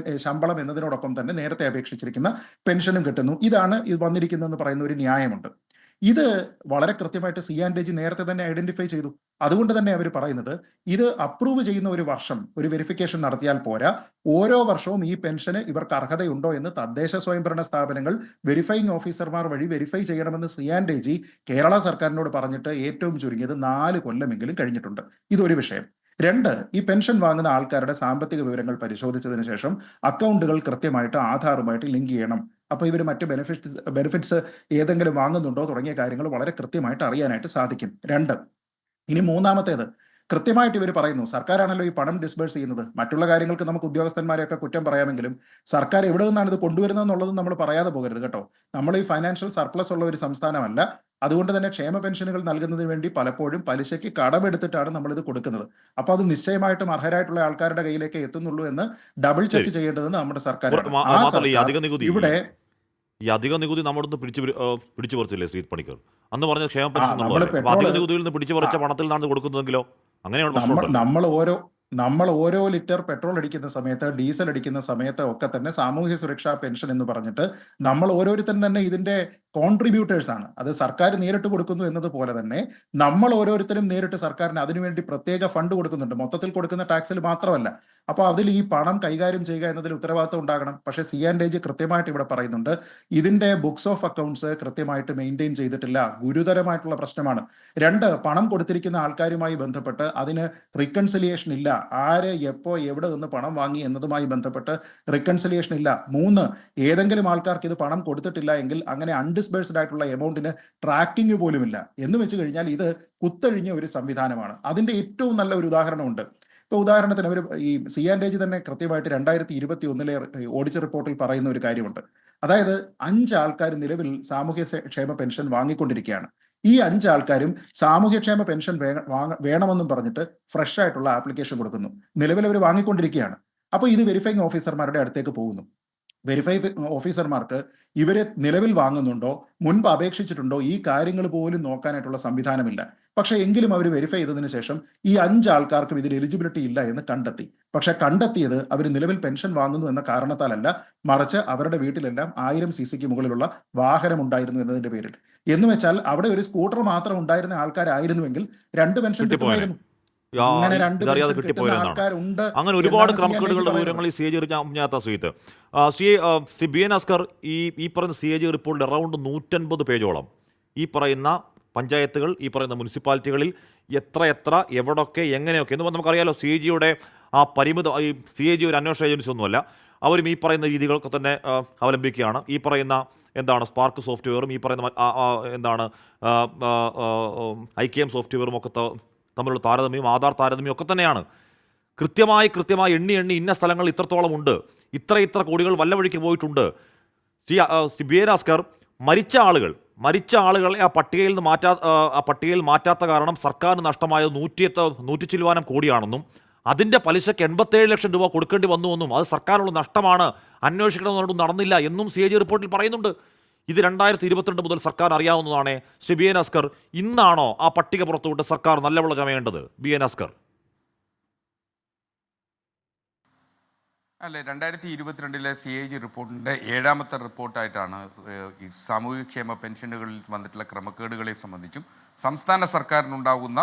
Speaker 4: ശമ്പളം എന്നതിനോടൊപ്പം തന്നെ നേരത്തെ അപേക്ഷിച്ചിരിക്കുന്ന പെൻഷനും കിട്ടുന്നു. ഇതാണ് ഇത് വന്നിരിക്കുന്നതെന്ന് പറയുന്ന ഒരു ന്യായമുണ്ട്. ഇത് വളരെ കൃത്യമായിട്ട് C&AG നേരത്തെ തന്നെ ഐഡന്റിഫൈ ചെയ്തു. അതുകൊണ്ട് തന്നെ അവർ പറയുന്നത് ഇത് അപ്രൂവ് ചെയ്യുന്ന ഒരു വർഷം ഒരു വെരിഫിക്കേഷൻ നടത്തിയാൽ പോരാ, ഓരോ വർഷവും ഈ പെൻഷന് ഇവർക്ക് അർഹതയുണ്ടോ എന്ന് തദ്ദേശ സ്വയംഭരണ സ്ഥാപനങ്ങൾ വെരിഫൈങ് ഓഫീസർമാർ വഴി വെരിഫൈ ചെയ്യണമെന്ന് C&AG കേരള സർക്കാരിനോട് പറഞ്ഞിട്ട് ഏറ്റവും ചുരുങ്ങിയത് 4 കൊല്ലമെങ്കിലും കഴിഞ്ഞിട്ടുണ്ട്. ഇതൊരു വിഷയം. 2, ഈ പെൻഷൻ വാങ്ങുന്ന ആൾക്കാരുടെ സാമ്പത്തിക വിവരങ്ങൾ പരിശോധിച്ചതിന് ശേഷം അക്കൗണ്ടുകൾ കൃത്യമായിട്ട് ആധാറുമായിട്ട് ലിങ്ക് ചെയ്യണം. അപ്പോൾ ഇവർ മറ്റ് ബെനിഫിറ്റ്സ് ഏതെങ്കിലും വാങ്ങുന്നുണ്ടോ തുടങ്ങിയ കാര്യങ്ങൾ വളരെ കൃത്യമായിട്ട് അറിയാനായിട്ട് സാധിക്കും. 2, ഇനി 3-മത്തേത്, കൃത്യമായിട്ട് ഇവർ പറയുന്നു സർക്കാരാണല്ലോ ഈ പണം ഡിസ്ബേഴ്സ് ചെയ്യുന്നത്. മറ്റുള്ള കാര്യങ്ങൾക്ക് നമുക്ക് ഉദ്യോഗസ്ഥന്മാരെയൊക്കെ കുറ്റം പറയാമെങ്കിലും സർക്കാർ എവിടെ നിന്നാണ് ഇത് കൊണ്ടുവരുന്നത് എന്നുള്ളത് നമ്മൾ പറയാതെ പോകരുത് കേട്ടോ. നമ്മൾ ഈ ഫൈനാൻഷ്യൽ സർപ്ലസ് ഉള്ള ഒരു സംസ്ഥാനമല്ല. അതുകൊണ്ട് തന്നെ ക്ഷേമ പെൻഷനുകൾ നൽകുന്നതിന് വേണ്ടി പലപ്പോഴും പലിശയ്ക്ക് കടമെടുത്തിട്ടാണ് നമ്മളിത് കൊടുക്കുന്നത്. അപ്പോൾ അത് നിശ്ചയമായിട്ടും അർഹരായിട്ടുള്ള ആൾക്കാരുടെ കയ്യിലേക്ക് എത്തുന്നുള്ളൂ എന്ന് ഡബിൾ ചെക്ക് ചെയ്യേണ്ടത് നമ്മുടെ സർക്കാരാണ്. ഇവിടെ
Speaker 1: ഈ അധിക നികുതി നമ്മുടെ പിടിച്ചു പറിച്ചില്ലേ ശ്രീ പണിക്കർ? അന്ന് പറഞ്ഞ ക്ഷേമ പെൻഷൻ അധിക നികുതിയിൽ നിന്ന് പിടിച്ചു പറിച്ച പണത്തിൽ നിന്നാണ് കൊടുക്കുന്നതെങ്കിലോ? അങ്ങനെയാണ്
Speaker 4: നമ്മൾ ഓരോ ലിറ്റർ പെട്രോൾ അടിക്കുന്ന സമയത്ത്, ഡീസൽ അടിക്കുന്ന സമയത്ത് ഒക്കെ തന്നെ സാമൂഹ്യ സുരക്ഷാ പെൻഷൻ എന്ന് പറഞ്ഞിട്ട് നമ്മൾ ഓരോരുത്തരും തന്നെ ഇതിന്റെ കോൺട്രിബ്യൂട്ടേഴ്സ് ആണ്. അത് സർക്കാർ നേരിട്ട് കൊടുക്കുന്നു എന്നതുപോലെ തന്നെ നമ്മൾ ഓരോരുത്തരും നേരിട്ട് സർക്കാരിന് അതിനുവേണ്ടി പ്രത്യേക ഫണ്ട് കൊടുക്കുന്നുണ്ട്. മൊത്തത്തിൽ കൊടുക്കുന്ന ടാക്സിൽ മാത്രമല്ല. അപ്പോൾ അതിൽ ഈ പണം കൈകാര്യം ചെയ്യുക എന്നതിൽ ഉത്തരവാദിത്വം ഉണ്ടാകണം. പക്ഷേ C&AG കൃത്യമായിട്ട് ഇവിടെ പറയുന്നുണ്ട് ഇതിന്റെ ബുക്സ് ഓഫ് അക്കൗണ്ട്സ് കൃത്യമായിട്ട് മെയിൻറ്റെയിൻ ചെയ്തിട്ടില്ല. ഗുരുതരമായിട്ടുള്ള പ്രശ്നമാണ്. 2, പണം കൊടുത്തിരിക്കുന്ന ആൾക്കാരുമായി ബന്ധപ്പെട്ട് അതിന് റിക്കൺസിലിയേഷൻ ഇല്ല. ആര് എപ്പോ എവിടെ നിന്ന് പണം വാങ്ങി എന്നതുമായി ബന്ധപ്പെട്ട് റിക്കൺസിലിയേഷൻ ഇല്ല. 3, ഏതെങ്കിലും ആൾക്കാർക്ക് ഇത് പണം കൊടുത്തിട്ടില്ല എങ്കിൽ അങ്ങനെ അൺഡിസ്ബേഴ്സ്ഡ് ആയിട്ടുള്ള എമൗണ്ടിന് ട്രാക്കിംഗ് പോലുമില്ല. എന്ന് വെച്ച് കഴിഞ്ഞാൽ ഇത് കുത്തഴിഞ്ഞ ഒരു സംവിധാനമാണ്. അതിന്റെ ഏറ്റവും നല്ല ഒരു ഉദാഹരണമുണ്ട്. ഇപ്പോൾ ഉദാഹരണത്തിന് അവർ ഈ C&AG തന്നെ കൃത്യമായിട്ട് 2021 ഓഡിറ്റ് റിപ്പോർട്ടിൽ പറയുന്ന ഒരു കാര്യമുണ്ട്. അതായത് 5 ആൾക്കാർ നിലവിൽ സാമൂഹ്യ ക്ഷേമ പെൻഷൻ വാങ്ങിക്കൊണ്ടിരിക്കുകയാണ്. ഈ 5 ആൾക്കാരും സാമൂഹ്യക്ഷേമ പെൻഷൻ വേണമെന്നും പറഞ്ഞിട്ട് ഫ്രഷ് ആയിട്ടുള്ള ആപ്ലിക്കേഷൻ കൊടുക്കുന്നു. നിലവിൽ അവർ വാങ്ങിക്കൊണ്ടിരിക്കുകയാണ്. അപ്പോൾ ഇത് വെരിഫൈങ് ഓഫീസർമാരുടെ അടുത്തേക്ക് പോകുന്നു. വെരിഫൈ ഓഫീസർമാർക്ക് ഇവരെ നിലവിൽ വാങ്ങുന്നുണ്ടോ, മുൻപ് അപേക്ഷിച്ചിട്ടുണ്ടോ, ഈ കാര്യങ്ങൾ പോലും നോക്കാനായിട്ടുള്ള സംവിധാനമില്ല. പക്ഷേ എങ്കിലും അവർ വെരിഫൈ ചെയ്തതിനു ശേഷം ഈ 5 ആൾക്കാർക്കും ഇതിൽ എലിജിബിലിറ്റി ഇല്ല എന്ന് കണ്ടെത്തി. പക്ഷെ കണ്ടെത്തിയത് അവർ നിലവിൽ പെൻഷൻ വാങ്ങുന്നു എന്ന കാരണത്താലല്ല, മറിച്ച് അവരുടെ വീട്ടിലെല്ലാം 1000 CCക്ക് മുകളിലുള്ള വാഹനം ഉണ്ടായിരുന്നു എന്നതിന്റെ പേരിൽ. എന്ന് വെച്ചാൽ അവിടെ ഒരു സ്കൂട്ടർ മാത്രം ഉണ്ടായിരുന്ന ആൾക്കാരായിരുന്നുവെങ്കിൽ 2 പെൻഷൻ കിട്ടുമായിരുന്നു. അങ്ങനെ 2 പെൻഷൻ കിട്ടുന്ന ആൾക്കാരുണ്ട്.
Speaker 1: അങ്ങനെ ഒരുപാട്
Speaker 4: എന്നാണ്
Speaker 1: ക്രമക്കേടുകളുടെ
Speaker 4: CAG
Speaker 1: വിവരങ്ങൾ ഈ CAG ഞാത്ത സുഹൃത്ത് ശ്രീ ബി എൻ അസ്കർ, ഈ പറയുന്ന CAG റിപ്പോർട്ടിൽ അറൗണ്ട് 150 പേജോളം ഈ പറയുന്ന പഞ്ചായത്തുകൾ, ഈ പറയുന്ന മുനിസിപ്പാലിറ്റികളിൽ എത്ര എവിടൊക്കെ എങ്ങനെയൊക്കെ എന്ന് നമുക്കറിയാലോ. CAG-യുടെ ആ പരിമിത, ഈ CAG ഒരു അന്വേഷണ ഏജൻസി ഒന്നുമല്ല. അവരും ഈ പറയുന്ന രീതികളൊക്കെ തന്നെ അവലംബിക്കുകയാണ്. ഈ പറയുന്ന എന്താണ് സ്പാർക്ക് സോഫ്റ്റ്വെയറും ഈ പറയുന്ന എന്താണ് IKM സോഫ്റ്റ്വെയറും ഒക്കെ തമ്മിലുള്ള താരതമ്യം, ആധാർ താരതമ്യം ഒക്കെ തന്നെയാണ്. കൃത്യമായി എണ്ണി ഇന്ന സ്ഥലങ്ങൾ ഇത്രത്തോളം ഉണ്ട്, ഇത്ര കോടികൾ വല്ല വഴിക്ക് പോയിട്ടുണ്ട്. ബി എൻ അസ്കർ, മരിച്ച ആളുകളെ ആ പട്ടികയിൽ മാറ്റാത്ത കാരണം സർക്കാരിന് നഷ്ടമായത് 100 ചില്ലുവാനം കോടിയാണെന്നും അതിൻ്റെ പലിശയ്ക്ക് 87 ലക്ഷം രൂപ കൊടുക്കേണ്ടി വന്നുവെന്നും അത് സർക്കാരിനുള്ള നഷ്ടമാണ്, അന്വേഷിക്കണമെന്നുകൊണ്ടും നടന്നില്ല എന്നും CAG റിപ്പോർട്ടിൽ പറയുന്നുണ്ട്. ഇത് 2022 മുതൽ സർക്കാർ അറിയാവുന്നതാണ്. ശ്രീ ബി എൻ അസ്കർ, ഇന്നാണോ ആ പട്ടിക പുറത്തുവിട്ട് സർക്കാർ നല്ലവണ്ണം ചമയേണ്ടത്? B N Askar.
Speaker 5: അല്ലെ, 2022 CAG റിപ്പോർട്ടിൻ്റെ 7ാമത്തെ റിപ്പോർട്ടായിട്ടാണ് ഈ സാമൂഹ്യക്ഷേമ പെൻഷനുകളിൽ വന്നിട്ടുള്ള ക്രമക്കേടുകളെ സംബന്ധിച്ചും സംസ്ഥാന സർക്കാരിനുണ്ടാകുന്ന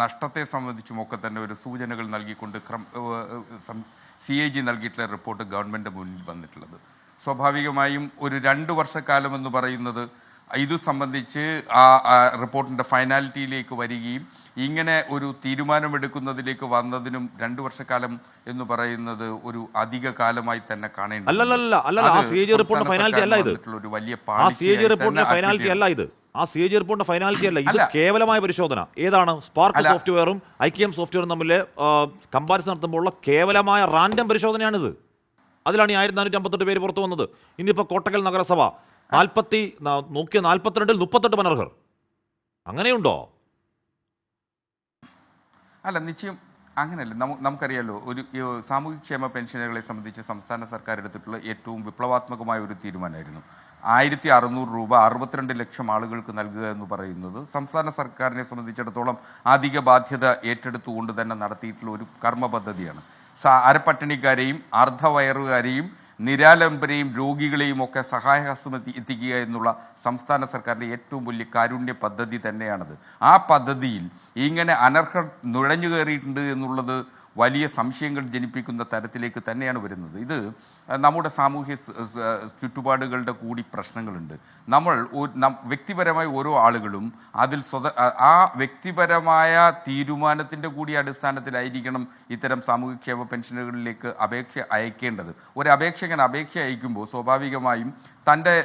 Speaker 5: നഷ്ടത്തെ സംബന്ധിച്ചുമൊക്കെ തന്നെ ഒരു സൂചനകൾ നൽകിക്കൊണ്ട് CAG നൽകിയിട്ടുള്ള റിപ്പോർട്ട് ഗവൺമെൻറ് മുന്നിൽ വന്നിട്ടുള്ളത്. സ്വാഭാവികമായും ഒരു 2 വർഷക്കാലം എന്ന് പറയുന്നത് ഇത് സംബന്ധിച്ച് ആ റിപ്പോർട്ടിൻ്റെ ഫൈനാലിറ്റിയിലേക്ക് വരികയും ഇങ്ങനെ ഒരു തീരുമാനമെടുക്കുന്നതിലേക്ക് വന്നതിനും 2 വർഷക്കാലം എന്ന് പറയുന്നത് ഒരു അധിക കാലമായി തന്നെ കാണേണ്ടത്.
Speaker 1: ഇത് കേവലമായ പരിശോധന. ഏതാണ് സ്പാർക്ക് സോഫ്റ്റ്വെയറും IKM സോഫ്റ്റ്വെയറും തമ്മിൽ കമ്പാരിസൺ നടത്തുമ്പോഴുള്ള കേവലമായ റാൻഡം പരിശോധനയാണിത്. അതിലാണ് ഈ 1458 പേര് പുറത്തു വന്നത്. ഇന്നിപ്പോൾ കോട്ടക്കൽ നഗരസഭ 42-ൽ 38 അനർഹർ. അങ്ങനെയുണ്ടോ?
Speaker 5: അല്ല, നിശ്ചയം അങ്ങനെയല്ല. നമുക്കറിയാലോ, ഒരു സാമൂഹ്യക്ഷേമ പെൻഷനുകളെ സംബന്ധിച്ച് സംസ്ഥാന സർക്കാർ എടുത്തിട്ടുള്ള ഏറ്റവും വിപ്ലവാത്മകമായ ഒരു തീരുമാനമായിരുന്നു 1600 രൂപ 62 ലക്ഷം ആളുകൾക്ക് നൽകുക എന്ന് പറയുന്നത്. സംസ്ഥാന സർക്കാരിനെ സംബന്ധിച്ചിടത്തോളം അധിക ബാധ്യത ഏറ്റെടുത്തുകൊണ്ട് തന്നെ നടത്തിയിട്ടുള്ള ഒരു കർമ്മ പദ്ധതിയാണ്. അരപ്പട്ടിണിക്കാരെയും അർദ്ധവയറുകാരെയും നിരാലംബരെയും രോഗികളെയും ഒക്കെ സഹായഹസ്തം എത്തിക്കുക എന്നുള്ള സംസ്ഥാന സർക്കാരിൻ്റെ ഏറ്റവും വലിയ കാരുണ്യ പദ്ധതി തന്നെയാണത്. ആ പദ്ധതിയിൽ ഇങ്ങനെ അനർഹർ നുഴഞ്ഞു കയറിയിട്ടുണ്ട് എന്നുള്ളത് വലിയ സംശയങ്ങൾ ജനിപ്പിക്കുന്ന തരത്തിലേക്ക് തന്നെയാണ് വരുന്നത്. ഇത് നമ്മുടെ സാമൂഹ്യ ചുറ്റുപാടുകളുടെ കൂടി പ്രശ്നങ്ങളുണ്ട്. നമ്മൾ വ്യക്തിപരമായി ഓരോ ആളുകളും അതിൽ ആ വ്യക്തിപരമായ തീരുമാനത്തിൻ്റെ കൂടി അടിസ്ഥാനത്തിലായിരിക്കണം ഇത്തരം സാമൂഹ്യക്ഷേമ പെൻഷനുകളിലേക്ക് അപേക്ഷ അയക്കേണ്ടത്. ഒരു അപേക്ഷകൻ അപേക്ഷ അയക്കുമ്പോൾ സ്വാഭാവികമായും തൻ്റെ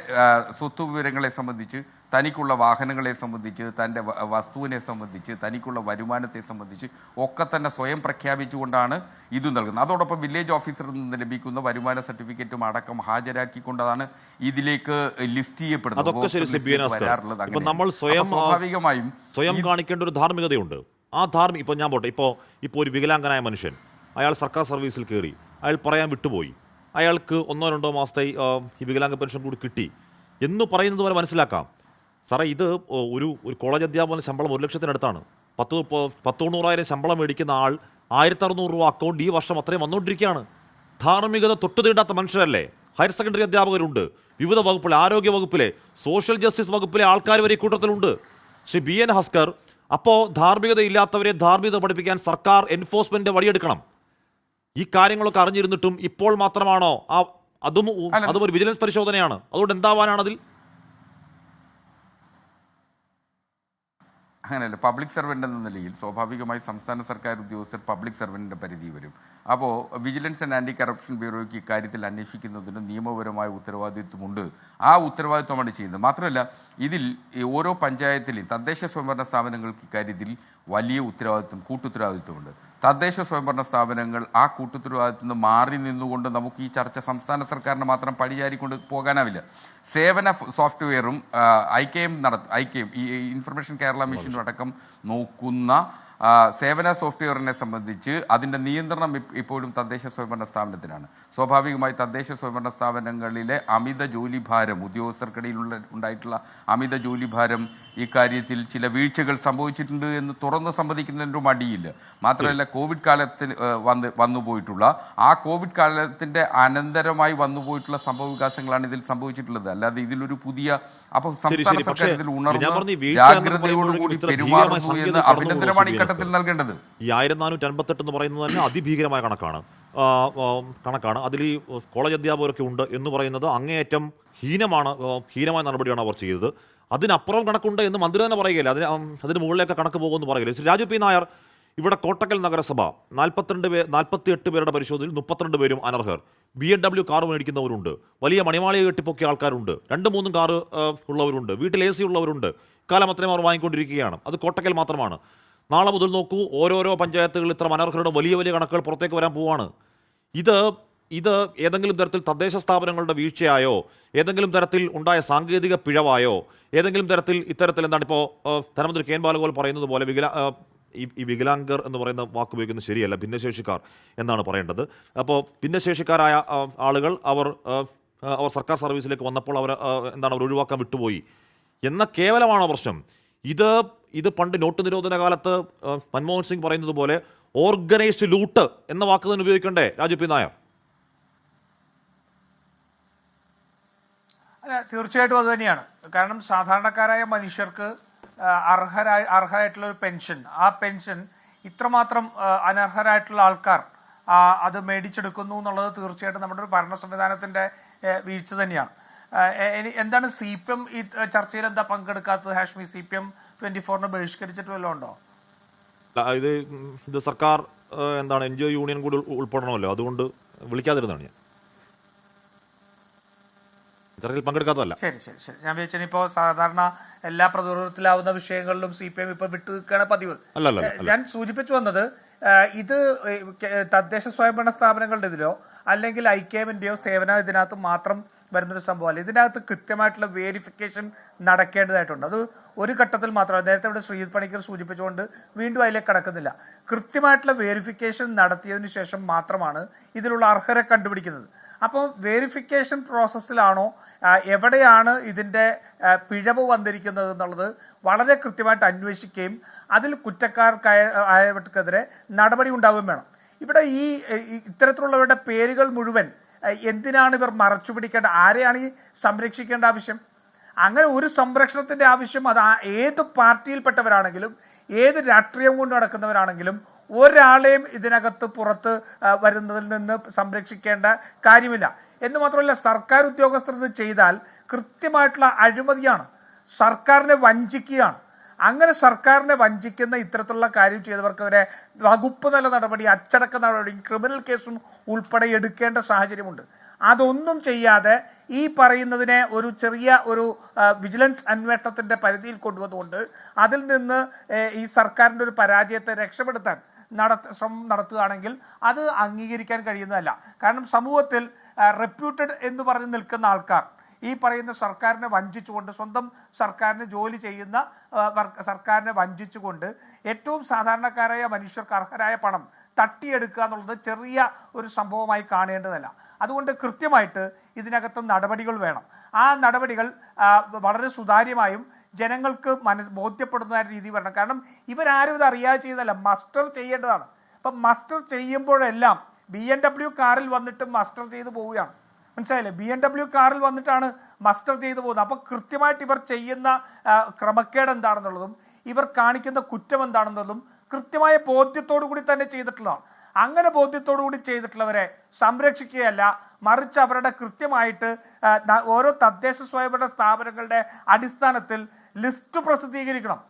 Speaker 5: സ്വത്ത് വിവരങ്ങളെ സംബന്ധിച്ച്, തനിക്കുള്ള വാഹനങ്ങളെ സംബന്ധിച്ച്, തൻ്റെ വസ്തുവിനെ സംബന്ധിച്ച്, തനിക്കുള്ള വരുമാനത്തെ സംബന്ധിച്ച് ഒക്കെ തന്നെ സ്വയം പ്രഖ്യാപിച്ചുകൊണ്ടാണ് ഇത് നൽകുന്നത്. അതോടൊപ്പം വില്ലേജ് ഓഫീസറിൽ നിന്ന് ലഭിക്കുന്ന വരുമാന സർട്ടിഫിക്കറ്റും അടക്കം ഹാജരാക്കിക്കൊണ്ടതാണ് ഇതിലേക്ക് ലിസ്റ്റ് ചെയ്യപ്പെടുന്നത്.
Speaker 1: നമ്മൾ സ്വയം കാണിക്കേണ്ട ഒരു ധാർമ്മികതയുണ്ട്. ആ ഇപ്പം ഞാൻ പോട്ടെ, ഇപ്പോൾ ഒരു വികലാംഗനായ മനുഷ്യൻ, അയാൾ സർക്കാർ സർവീസിൽ കയറി, അയാൾ പറയാൻ വിട്ടുപോയി, അയാൾക്ക് 1-2 മാസത്തെ ഈ വികലാംഗ പെൻഷൻ കൂടി കിട്ടി എന്ന് പറയുന്നത് പോലെ മനസ്സിലാക്കാം. സാറേ, ഇത് ഒരു കോളേജ് അധ്യാപകന് ശമ്പളം 1 ലക്ഷത്തിനടുത്താണ്. 90,000 ശമ്പളം മേടിക്കുന്ന ആൾ 1600 രൂപ അക്കൗണ്ട് ഈ വർഷം അത്രയും വന്നുകൊണ്ടിരിക്കുകയാണ്. ധാർമ്മികത തൊട്ടു തീണ്ടാത്ത മനുഷ്യരല്ലേ. ഹയർ സെക്കൻഡറി അധ്യാപകരുണ്ട്, വിവിധ വകുപ്പിലെ, ആരോഗ്യ വകുപ്പിലെ, സോഷ്യൽ ജസ്റ്റിസ് വകുപ്പിലെ ആൾക്കാർ വരെ കൂട്ടത്തിലുണ്ട്. ശ്രീ ബി എൻ ഹസ്കർ, അപ്പോൾ ധാർമ്മികത ഇല്ലാത്തവരെ ധാർമ്മികത പഠിപ്പിക്കാൻ സർക്കാർ എൻഫോഴ്സ്മെന്റ് വഴിയെടുക്കണം. ഈ കാര്യങ്ങളൊക്കെ അറിഞ്ഞിരുന്നിട്ടും ഇപ്പോൾ മാത്രമാണോ അതും ഒരു വിജിലൻസ് പരിശോധനയാണ്. അതുകൊണ്ട് എന്താവാനാണതിൽ?
Speaker 5: അങ്ങനെയല്ല. പബ്ലിക് സർവൻ്റ് എന്ന നിലയിൽ സ്വാഭാവികമായി സംസ്ഥാന സർക്കാർ ഉദ്യോഗസ്ഥർ പബ്ലിക് സർവൻറ്റിൻ്റെ പരിധി വരും. അപ്പോൾ വിജിലൻസ് ആൻഡ് ആൻറ്റി കറപ്ഷൻ ബ്യൂറോയ്ക്ക് ഇക്കാര്യത്തിൽ അന്വേഷിക്കുന്നതിന് നിയമപരമായ ഉത്തരവാദിത്വമുണ്ട്. ആ ഉത്തരവാദിത്വമാണ് ചെയ്യുന്നത്. മാത്രമല്ല, ഇതിൽ ഓരോ പഞ്ചായത്തിലെയും തദ്ദേശ സ്വയംഭരണ സ്ഥാപനങ്ങൾക്ക് ഇക്കാര്യത്തിൽ വലിയ കൂട്ടുത്തരവാദിത്വമുണ്ട്. തദ്ദേശ സ്വയംഭരണ സ്ഥാപനങ്ങൾ ആ കൂട്ടുത്തരവാദിത്വത്തിൽ നിന്ന് മാറി നിന്നുകൊണ്ട് നമുക്ക് ഈ ചർച്ച സംസ്ഥാന സർക്കാരിന് മാത്രം പഴിചാരിക്കൊണ്ട് പോകാനാവില്ല. സേവന സോഫ്റ്റ്വെയറും IKM ഈ ഇൻഫർമേഷൻ കേരള മിഷനും അടക്കം നോക്കുന്ന സേവന സോഫ്റ്റ്വെയറിനെ സംബന്ധിച്ച് അതിൻ്റെ നിയന്ത്രണം ഇപ്പോഴും തദ്ദേശ സ്വയംഭരണ സ്ഥാപനത്തിനാണ്. സ്വാഭാവികമായി തദ്ദേശ സ്വയംഭരണ സ്ഥാപനങ്ങളിലെ അമിത ജോലിഭാരം, ഉദ്യോഗസ്ഥർക്കിടയിൽ ഉണ്ടായിട്ടുള്ള അമിത ജോലിഭാരം ഇക്കാര്യത്തിൽ ചില വീഴ്ചകൾ സംഭവിച്ചിട്ടുണ്ട് എന്ന് തുറന്ന് സമ്മതിക്കുന്നതിൻ്റെ മടിയില്ല. മാത്രമല്ല കോവിഡ് കാലത്തിൽ വന്നുപോയിട്ടുള്ള ആ കോവിഡ് കാലത്തിൻ്റെ അനന്തരമായി വന്നുപോയിട്ടുള്ള സംഭവ വികാസങ്ങളാണ് ഇതിൽ സംഭവിച്ചിട്ടുള്ളത്. അല്ലാതെ ഇതിലൊരു പുതിയ അപ്പോൾ സംസ്ഥാന സർക്കാർ ഇതിൽ ഉണർന്ന് ജാഗ്രതയോടുകൂടി പെരുമാറുന്നു എന്ന് അഭിനന്ദനമാണ് ഈ ഘട്ടത്തിൽ നൽകേണ്ടത്.
Speaker 1: ഈ 1458 എന്ന് പറയുന്നത് തന്നെ അതിഭീകരമായ കണക്കാണ്. അതിൽ ഈ കോളേജ് അധ്യാപകരൊക്കെ ഉണ്ട് എന്ന് പറയുന്നത് അങ്ങേയറ്റം ഹീനമായ നടപടിയാണ് അവർ ചെയ്തത്. അതിനപ്പുറം കണക്കുണ്ട് എന്ന് മന്ത്രി തന്നെ പറയുകയില്ല, അതിന് മുകളിലേക്ക് കണക്ക് പോകുമെന്ന് പറയുകയില്ല. ശ്രീ രാജു പി നായർ, ഇവിടെ കോട്ടക്കൽ നഗരസഭ 48 പേരുടെ പരിശോധനയിൽ 32 പേരും അനർഹർ. BMW കാർ മേടിക്കുന്നവരുണ്ട്, വലിയ മണിമാളിക കെട്ടിപ്പൊക്കിയ ആൾക്കാരുണ്ട്, 2-3 കാറ് ഉള്ളവരുണ്ട്, വീട്ടിൽ AC ഉള്ളവരുണ്ട്. ഇക്കാലം അത്രയും അവർ വാങ്ങിക്കൊണ്ടിരിക്കുകയാണ്. അത് കോട്ടക്കൽ മാത്രമാണ്. നാളെ മുതൽ നോക്കൂ, ഓരോരോ പഞ്ചായത്തുകളിൽ ഇത്ര അനർഹരുടെ വലിയ കണക്കുകൾ പുറത്തേക്ക് വരാൻ പോവാണ്. ഇത് ഏതെങ്കിലും തരത്തിൽ തദ്ദേശ സ്ഥാപനങ്ങളുടെ വീഴ്ചയായോ, ഏതെങ്കിലും തരത്തിൽ ഉണ്ടായ സാങ്കേതിക പിഴവായോ, ഏതെങ്കിലും തരത്തിൽ ഇത്തരത്തിൽ എന്താണ് ഇപ്പോൾ ധനമന്ത്രി കെ എൻ ബാലഗോപാൽ പറയുന്നത് പോലെ ഈ വികലാംഗർ എന്ന് പറയുന്ന വാക്ക് ഉപയോഗിക്കുന്നത് ശരിയല്ല, ഭിന്നശേഷിക്കാർ എന്നാണ് പറയേണ്ടത്. അപ്പോൾ ഭിന്നശേഷിക്കാരായ ആളുകൾ അവർ സർക്കാർ സർവീസിലേക്ക് വന്നപ്പോൾ അവർ ഒഴിവാക്കാൻ വിട്ടുപോയി എന്ന കേവലമാണോ പ്രശ്നം? ഇത് പണ്ട് നോട്ട് നിരോധന കാലത്ത് മൻമോഹൻ സിംഗ് പറയുന്നത് പോലെ ഓർഗനൈസ്ഡ് ലൂട്ട് എന്ന വാക്ക് തന്നെ ഉപയോഗിക്കണ്ടേ രാജു പി നായർ?
Speaker 6: അല്ല, തീർച്ചയായിട്ടും അത് തന്നെയാണ്. കാരണം സാധാരണക്കാരായ മനുഷ്യർക്ക് അർഹരായിട്ടുള്ള ഒരു പെൻഷൻ, ആ പെൻഷൻ ഇത്രമാത്രം അനർഹരായിട്ടുള്ള ആൾക്കാർ അത് മേടിച്ചെടുക്കുന്നു എന്നുള്ളത് തീർച്ചയായിട്ടും നമ്മുടെ ഒരു ഭരണ സംവിധാനത്തിന്റെ വീഴ്ച തന്നെയാണ്. എന്താണ് CPM ഈ ചർച്ചയിൽ എന്താ പങ്കെടുക്കാത്തത് ഹാഷ്മി? CPM 24 ബഹിഷ്കരിച്ചിട്ട് വല്ലതും ഉണ്ടോ?
Speaker 1: ഇത് സർക്കാർ NGO യൂണിയൻ കൂടി ഉൾപ്പെടണമല്ലോ, അതുകൊണ്ട് വിളിക്കാതിരുന്നതാണ് ഞാൻ. ചർച്ചയിൽ പങ്കെടുക്കാത്തതല്ല.
Speaker 6: ശരി. ഞാൻ വിചാരിച്ചാൽ ഇപ്പോൾ സാധാരണ എല്ലാ പ്രതിരോധത്തിലാവുന്ന വിഷയങ്ങളിലും CPM ഇപ്പൊ വിട്ടു നിൽക്കുകയാണ് പതിവ്. ഞാൻ സൂചിപ്പിച്ചു വന്നത് ഇത് തദ്ദേശ സ്വയംഭരണ സ്ഥാപനങ്ങളുടെ ഇതിലോ അല്ലെങ്കിൽ IKMന്റെയോ സേവന ഇതിനകത്ത് മാത്രം വരുന്നൊരു സംഭവമല്ല. ഇതിനകത്ത് കൃത്യമായിട്ടുള്ള വേരിഫിക്കേഷൻ നടക്കേണ്ടതായിട്ടുണ്ട്. അത് ഒരു ഘട്ടത്തിൽ മാത്രമല്ല. നേരത്തെ ഇവിടെ ശ്രീജിത് പണിക്കർ സൂചിപ്പിച്ചുകൊണ്ട് വീണ്ടും അതിലേക്ക് കടക്കുന്നില്ല. കൃത്യമായിട്ടുള്ള വേരിഫിക്കേഷൻ നടത്തിയതിനു ശേഷം മാത്രമാണ് ഇതിലുള്ള അർഹരെ കണ്ടുപിടിക്കുന്നത്. അപ്പോൾ വേരിഫിക്കേഷൻ പ്രോസസ്സിലാണോ, എവിടെയാണ് ഇതിൻ്റെ പിഴവ് വന്നിരിക്കുന്നത് എന്നുള്ളത് വളരെ കൃത്യമായിട്ട് അന്വേഷിക്കുകയും അതിൽ കുറ്റക്കാർക്കായവർക്കെതിരെ നടപടി ഉണ്ടാവുകയും വേണം. ഇവിടെ ഇത്തരത്തിലുള്ളവരുടെ പേരുകൾ മുഴുവൻ എന്തിനാണ് ഇവർ മറച്ചു പിടിക്കേണ്ട? ആരെയാണ് ഈ സംരക്ഷിക്കേണ്ട ആവശ്യം? അങ്ങനെ ഒരു സംരക്ഷണത്തിന്റെ ആവശ്യം അത് ഏത് പാർട്ടിയിൽപ്പെട്ടവരാണെങ്കിലും ഏത് രാഷ്ട്രീയം കൊണ്ട് നടക്കുന്നവരാണെങ്കിലും ഒരാളെയും ഇതിനകത്ത് പുറത്ത് വരുന്നതിൽ നിന്ന് സംരക്ഷിക്കേണ്ട കാര്യമില്ല. എന്ന് മാത്രമല്ല, സർക്കാർ ഉദ്യോഗസ്ഥർ ഇത് ചെയ്താൽ കൃത്യമായിട്ടുള്ള അഴിമതിയാണ്, സർക്കാരിനെ വഞ്ചിക്കുകയാണ്. അങ്ങനെ സർക്കാരിനെ വഞ്ചിക്കുന്ന ഇത്തരത്തിലുള്ള കാര്യം ചെയ്തവർക്കെതിരെ വകുപ്പ് തല നടപടി, അച്ചടക്ക നടപടി, ക്രിമിനൽ കേസും ഉൾപ്പെടെ എടുക്കേണ്ട സാഹചര്യമുണ്ട്. അതൊന്നും ചെയ്യാതെ ഈ പറയുന്നതിനെ ഒരു ചെറിയ വിജിലൻസ് അന്വേഷണത്തിന്റെ പരിധിയിൽ കൊണ്ടുവന്നുകൊണ്ട് അതിൽ നിന്ന് ഈ സർക്കാരിൻ്റെ ഒരു പരാജയത്തെ രക്ഷപ്പെടുത്താൻ ശ്രമം നടത്തുകയാണെങ്കിൽ അത് അംഗീകരിക്കാൻ കഴിയുന്നതല്ല. കാരണം സമൂഹത്തിൽ റെപ്യൂട്ടഡ് എന്ന് പറഞ്ഞ് നിൽക്കുന്ന ആൾക്കാർ ഈ പറയുന്ന സർക്കാരിനെ വഞ്ചിച്ചുകൊണ്ട്, സ്വന്തം സർക്കാരിന് ജോലി ചെയ്യുന്ന സർക്കാരിനെ വഞ്ചിച്ചുകൊണ്ട് ഏറ്റവും സാധാരണക്കാരായ മനുഷ്യർക്ക് അർഹരായ പണം തട്ടിയെടുക്കുക എന്നുള്ളത് ചെറിയ ഒരു സംഭവമായി കാണേണ്ടതല്ല. അതുകൊണ്ട് കൃത്യമായിട്ട് ഇതിനകത്ത് നടപടികൾ വേണം. ആ നടപടികൾ വളരെ സുതാര്യമായും ജനങ്ങൾക്ക് ബോധ്യപ്പെടുന്ന രീതി വരണം. കാരണം ഇവരാരും ഇത് അറിയാതെ ചെയ്തതല്ല, മസ്റ്റർ ചെയ്യേണ്ടതാണ്. അപ്പം മസ്റ്റർ ചെയ്യുമ്പോഴെല്ലാം BMW കാറിൽ വന്നിട്ട് മസ്റ്റർ ചെയ്ത് പോവുകയാണ്. മനസ്സിലായില്ലേ? BMW കാറിൽ വന്നിട്ടാണ് മസ്റ്റർ ചെയ്തു പോകുന്നത്. അപ്പോൾ കൃത്യമായിട്ട് ഇവർ ചെയ്യുന്ന ക്രമക്കേട് എന്താണെന്നുള്ളതും ഇവർ കാണിക്കുന്ന കുറ്റം എന്താണെന്നുള്ളതും കൃത്യമായ ബോധ്യത്തോടു കൂടി തന്നെ ചെയ്തിട്ടുള്ളതാണ്. അങ്ങനെ ബോധ്യത്തോടു കൂടി ചെയ്തിട്ടുള്ളവരെ സംരക്ഷിക്കുകയല്ല, മറിച്ച് അവരുടെ കൃത്യമായിട്ട് ഓരോ തദ്ദേശ സ്വയംഭരണ സ്ഥാപനങ്ങളുടെ അടിസ്ഥാനത്തിൽ ലിസ്റ്റ് പ്രസിദ്ധീകരിക്കണം.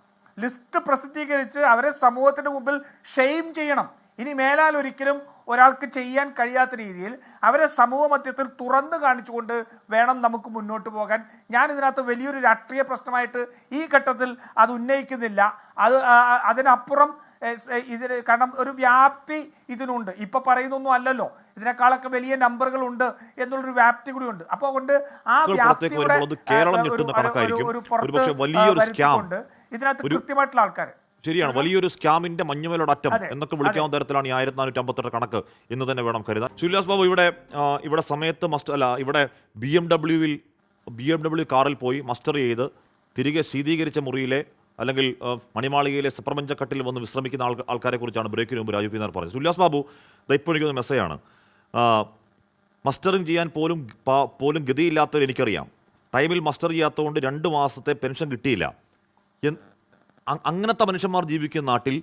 Speaker 6: ലിസ്റ്റ് പ്രസിദ്ധീകരിച്ച് അവരെ സമൂഹത്തിന് മുമ്പിൽ ഷെയിം ചെയ്യണം. ഇനി മേലാൽ ഒരിക്കലും ഒരാൾക്ക് ചെയ്യാൻ കഴിയാത്ത രീതിയിൽ അവരെ സമൂഹ മധ്യത്തിൽ തുറന്നു കാണിച്ചുകൊണ്ട് വേണം നമുക്ക് മുന്നോട്ട് പോകാൻ. ഞാൻ ഇതിനകത്ത് വലിയൊരു രാഷ്ട്രീയ പ്രശ്നമായിട്ട് ഈ ഘട്ടത്തിൽ അത് ഉന്നയിക്കുന്നില്ല. അതിനപ്പുറം കാരണം ഒരു വ്യാപ്തി ഇതിനുണ്ട്. ഇപ്പൊ പറയുന്നൊന്നും അല്ലല്ലോ, ഇതിനേക്കാളൊക്കെ വലിയ നമ്പറുകൾ ഉണ്ട് എന്നുള്ളൊരു വ്യാപ്തി കൂടി ഉണ്ട്. അപ്പോൾ കൊണ്ട് ആ വ്യാപ്തിയുടെ ഇതിനകത്ത് കൃത്യമായിട്ടുള്ള ആൾക്കാർ
Speaker 1: ശരിയാണ്, വലിയൊരു സ്കാമിന്റെ മഞ്ഞുമേലൊടറ്റം
Speaker 6: അതെ,
Speaker 1: എന്നൊക്കെ വിളിക്കാവുന്ന തരത്തിലാണ് ഈ 1458 കണക്ക് എന്ന് തന്നെ വേണം കരുതാൻ. ശ്രീലാസ് ബാബു, ഇവിടെ സമയത്ത് ഇവിടെ BMW കാറിൽ പോയി മസ്റ്റർ ചെയ്ത് തിരികെ ശീതീകരിച്ച മുറിയിലെ അല്ലെങ്കിൽ മണിമാളികയിലെ സപ്രപഞ്ചക്കട്ടിൽ വന്ന് വിശ്രമിക്കുന്ന ആൾക്കാരെ കുറിച്ചാണ് ബ്രേക്കിന് മുമ്പ് രാജു പി നായർ പറഞ്ഞത്. സുല്ലാസ് ബാബു, ഇപ്പോഴേക്കുന്ന മെസ്സേജാണ്. മസ്റ്ററിങ് ചെയ്യാൻ പോലും ഗതിയില്ലാത്തവർ എനിക്കറിയാം. ടൈമിൽ മസ്റ്റർ ചെയ്യാത്തതുകൊണ്ട് 2 മാസത്തെ പെൻഷൻ കിട്ടിയില്ല. അങ്ങനത്തെ മനുഷ്യന്മാർ ജീവിക്കുന്ന നാട്ടിൽ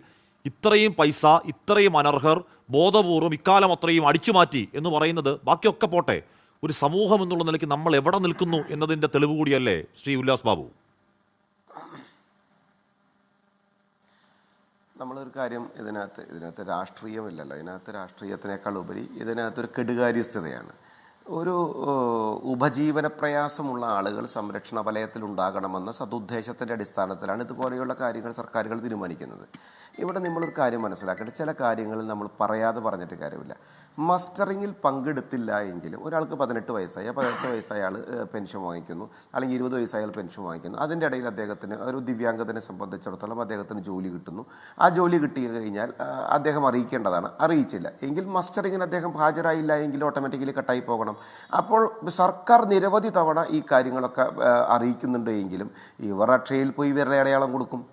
Speaker 1: ഇത്രയും പൈസ, ഇത്രയും അനർഹർ ബോധപൂർവം ഇക്കാലം അത്രയും അടിച്ചുമാറ്റി എന്ന് പറയുന്നത്, ബാക്കിയൊക്കെ പോട്ടെ, ഒരു സമൂഹം എന്നുള്ള നിലയ്ക്ക് നമ്മൾ എവിടെ നിൽക്കുന്നു എന്നതിൻ്റെ തെളിവ് കൂടിയല്ലേ ശ്രീ ഉല്ലാസ് ബാബു?
Speaker 7: നമ്മളൊരു കാര്യം, ഇതിനകത്ത് രാഷ്ട്രീയമില്ലല്ലോ. ഇതിനകത്ത് രാഷ്ട്രീയത്തിനേക്കാൾ ഉപരി ഇതിനകത്തൊരു കെടുകാര്യസ്ഥതയാണ്. ഒരു ഉപജീവന പ്രയാസമുള്ള ആളുകൾ സംരക്ഷണ വലയത്തിൽ ഉണ്ടാകണമെന്ന സതുദ്ദേശത്തിൻ്റെ അടിസ്ഥാനത്തിലാണ് ഇതുപോലെയുള്ള കാര്യങ്ങൾ സർക്കാരുകൾ തീരുമാനിക്കുന്നത്. ഇവിടെ നമ്മളൊരു കാര്യം മനസ്സിലാക്കേണ്ടത്, ചില കാര്യങ്ങളിൽ നമ്മൾ പറയാതെ പറഞ്ഞിട്ട് കാര്യമില്ല. മസ്റ്ററിങ്ങിൽ പങ്കെടുത്തില്ല എങ്കിലും ഒരാൾക്ക് 18 വയസ്സായി, 18 വയസ്സായ ആൾ പെൻഷൻ വാങ്ങിക്കുന്നു, അല്ലെങ്കിൽ 20 വയസ്സായ ആൾ പെൻഷൻ വാങ്ങിക്കുന്നു. അതിൻ്റെ ഇടയിൽ അദ്ദേഹത്തിന് ഒരു ദിവ്യാംഗത്തിനെ സംബന്ധിച്ചിടത്തോളം അദ്ദേഹത്തിന് ജോലി കിട്ടുന്നു. ആ ജോലി കിട്ടി കഴിഞ്ഞാൽ അദ്ദേഹം അറിയിക്കേണ്ടതാണ്. അറിയിച്ചില്ല എങ്കിൽ മസ്റ്ററിങ്ങിന് അദ്ദേഹം ഹാജരായില്ല എങ്കിൽ ഓട്ടോമാറ്റിക്കലി കട്ടായി പോകണം. അപ്പോൾ സർക്കാർ നിരവധി തവണ ഈ കാര്യങ്ങളൊക്കെ അറിയിക്കുന്നുണ്ട് എങ്കിലും ഇവർ അക്ഷയയിൽ പോയി വിരലടയാളം കൊടുക്കും.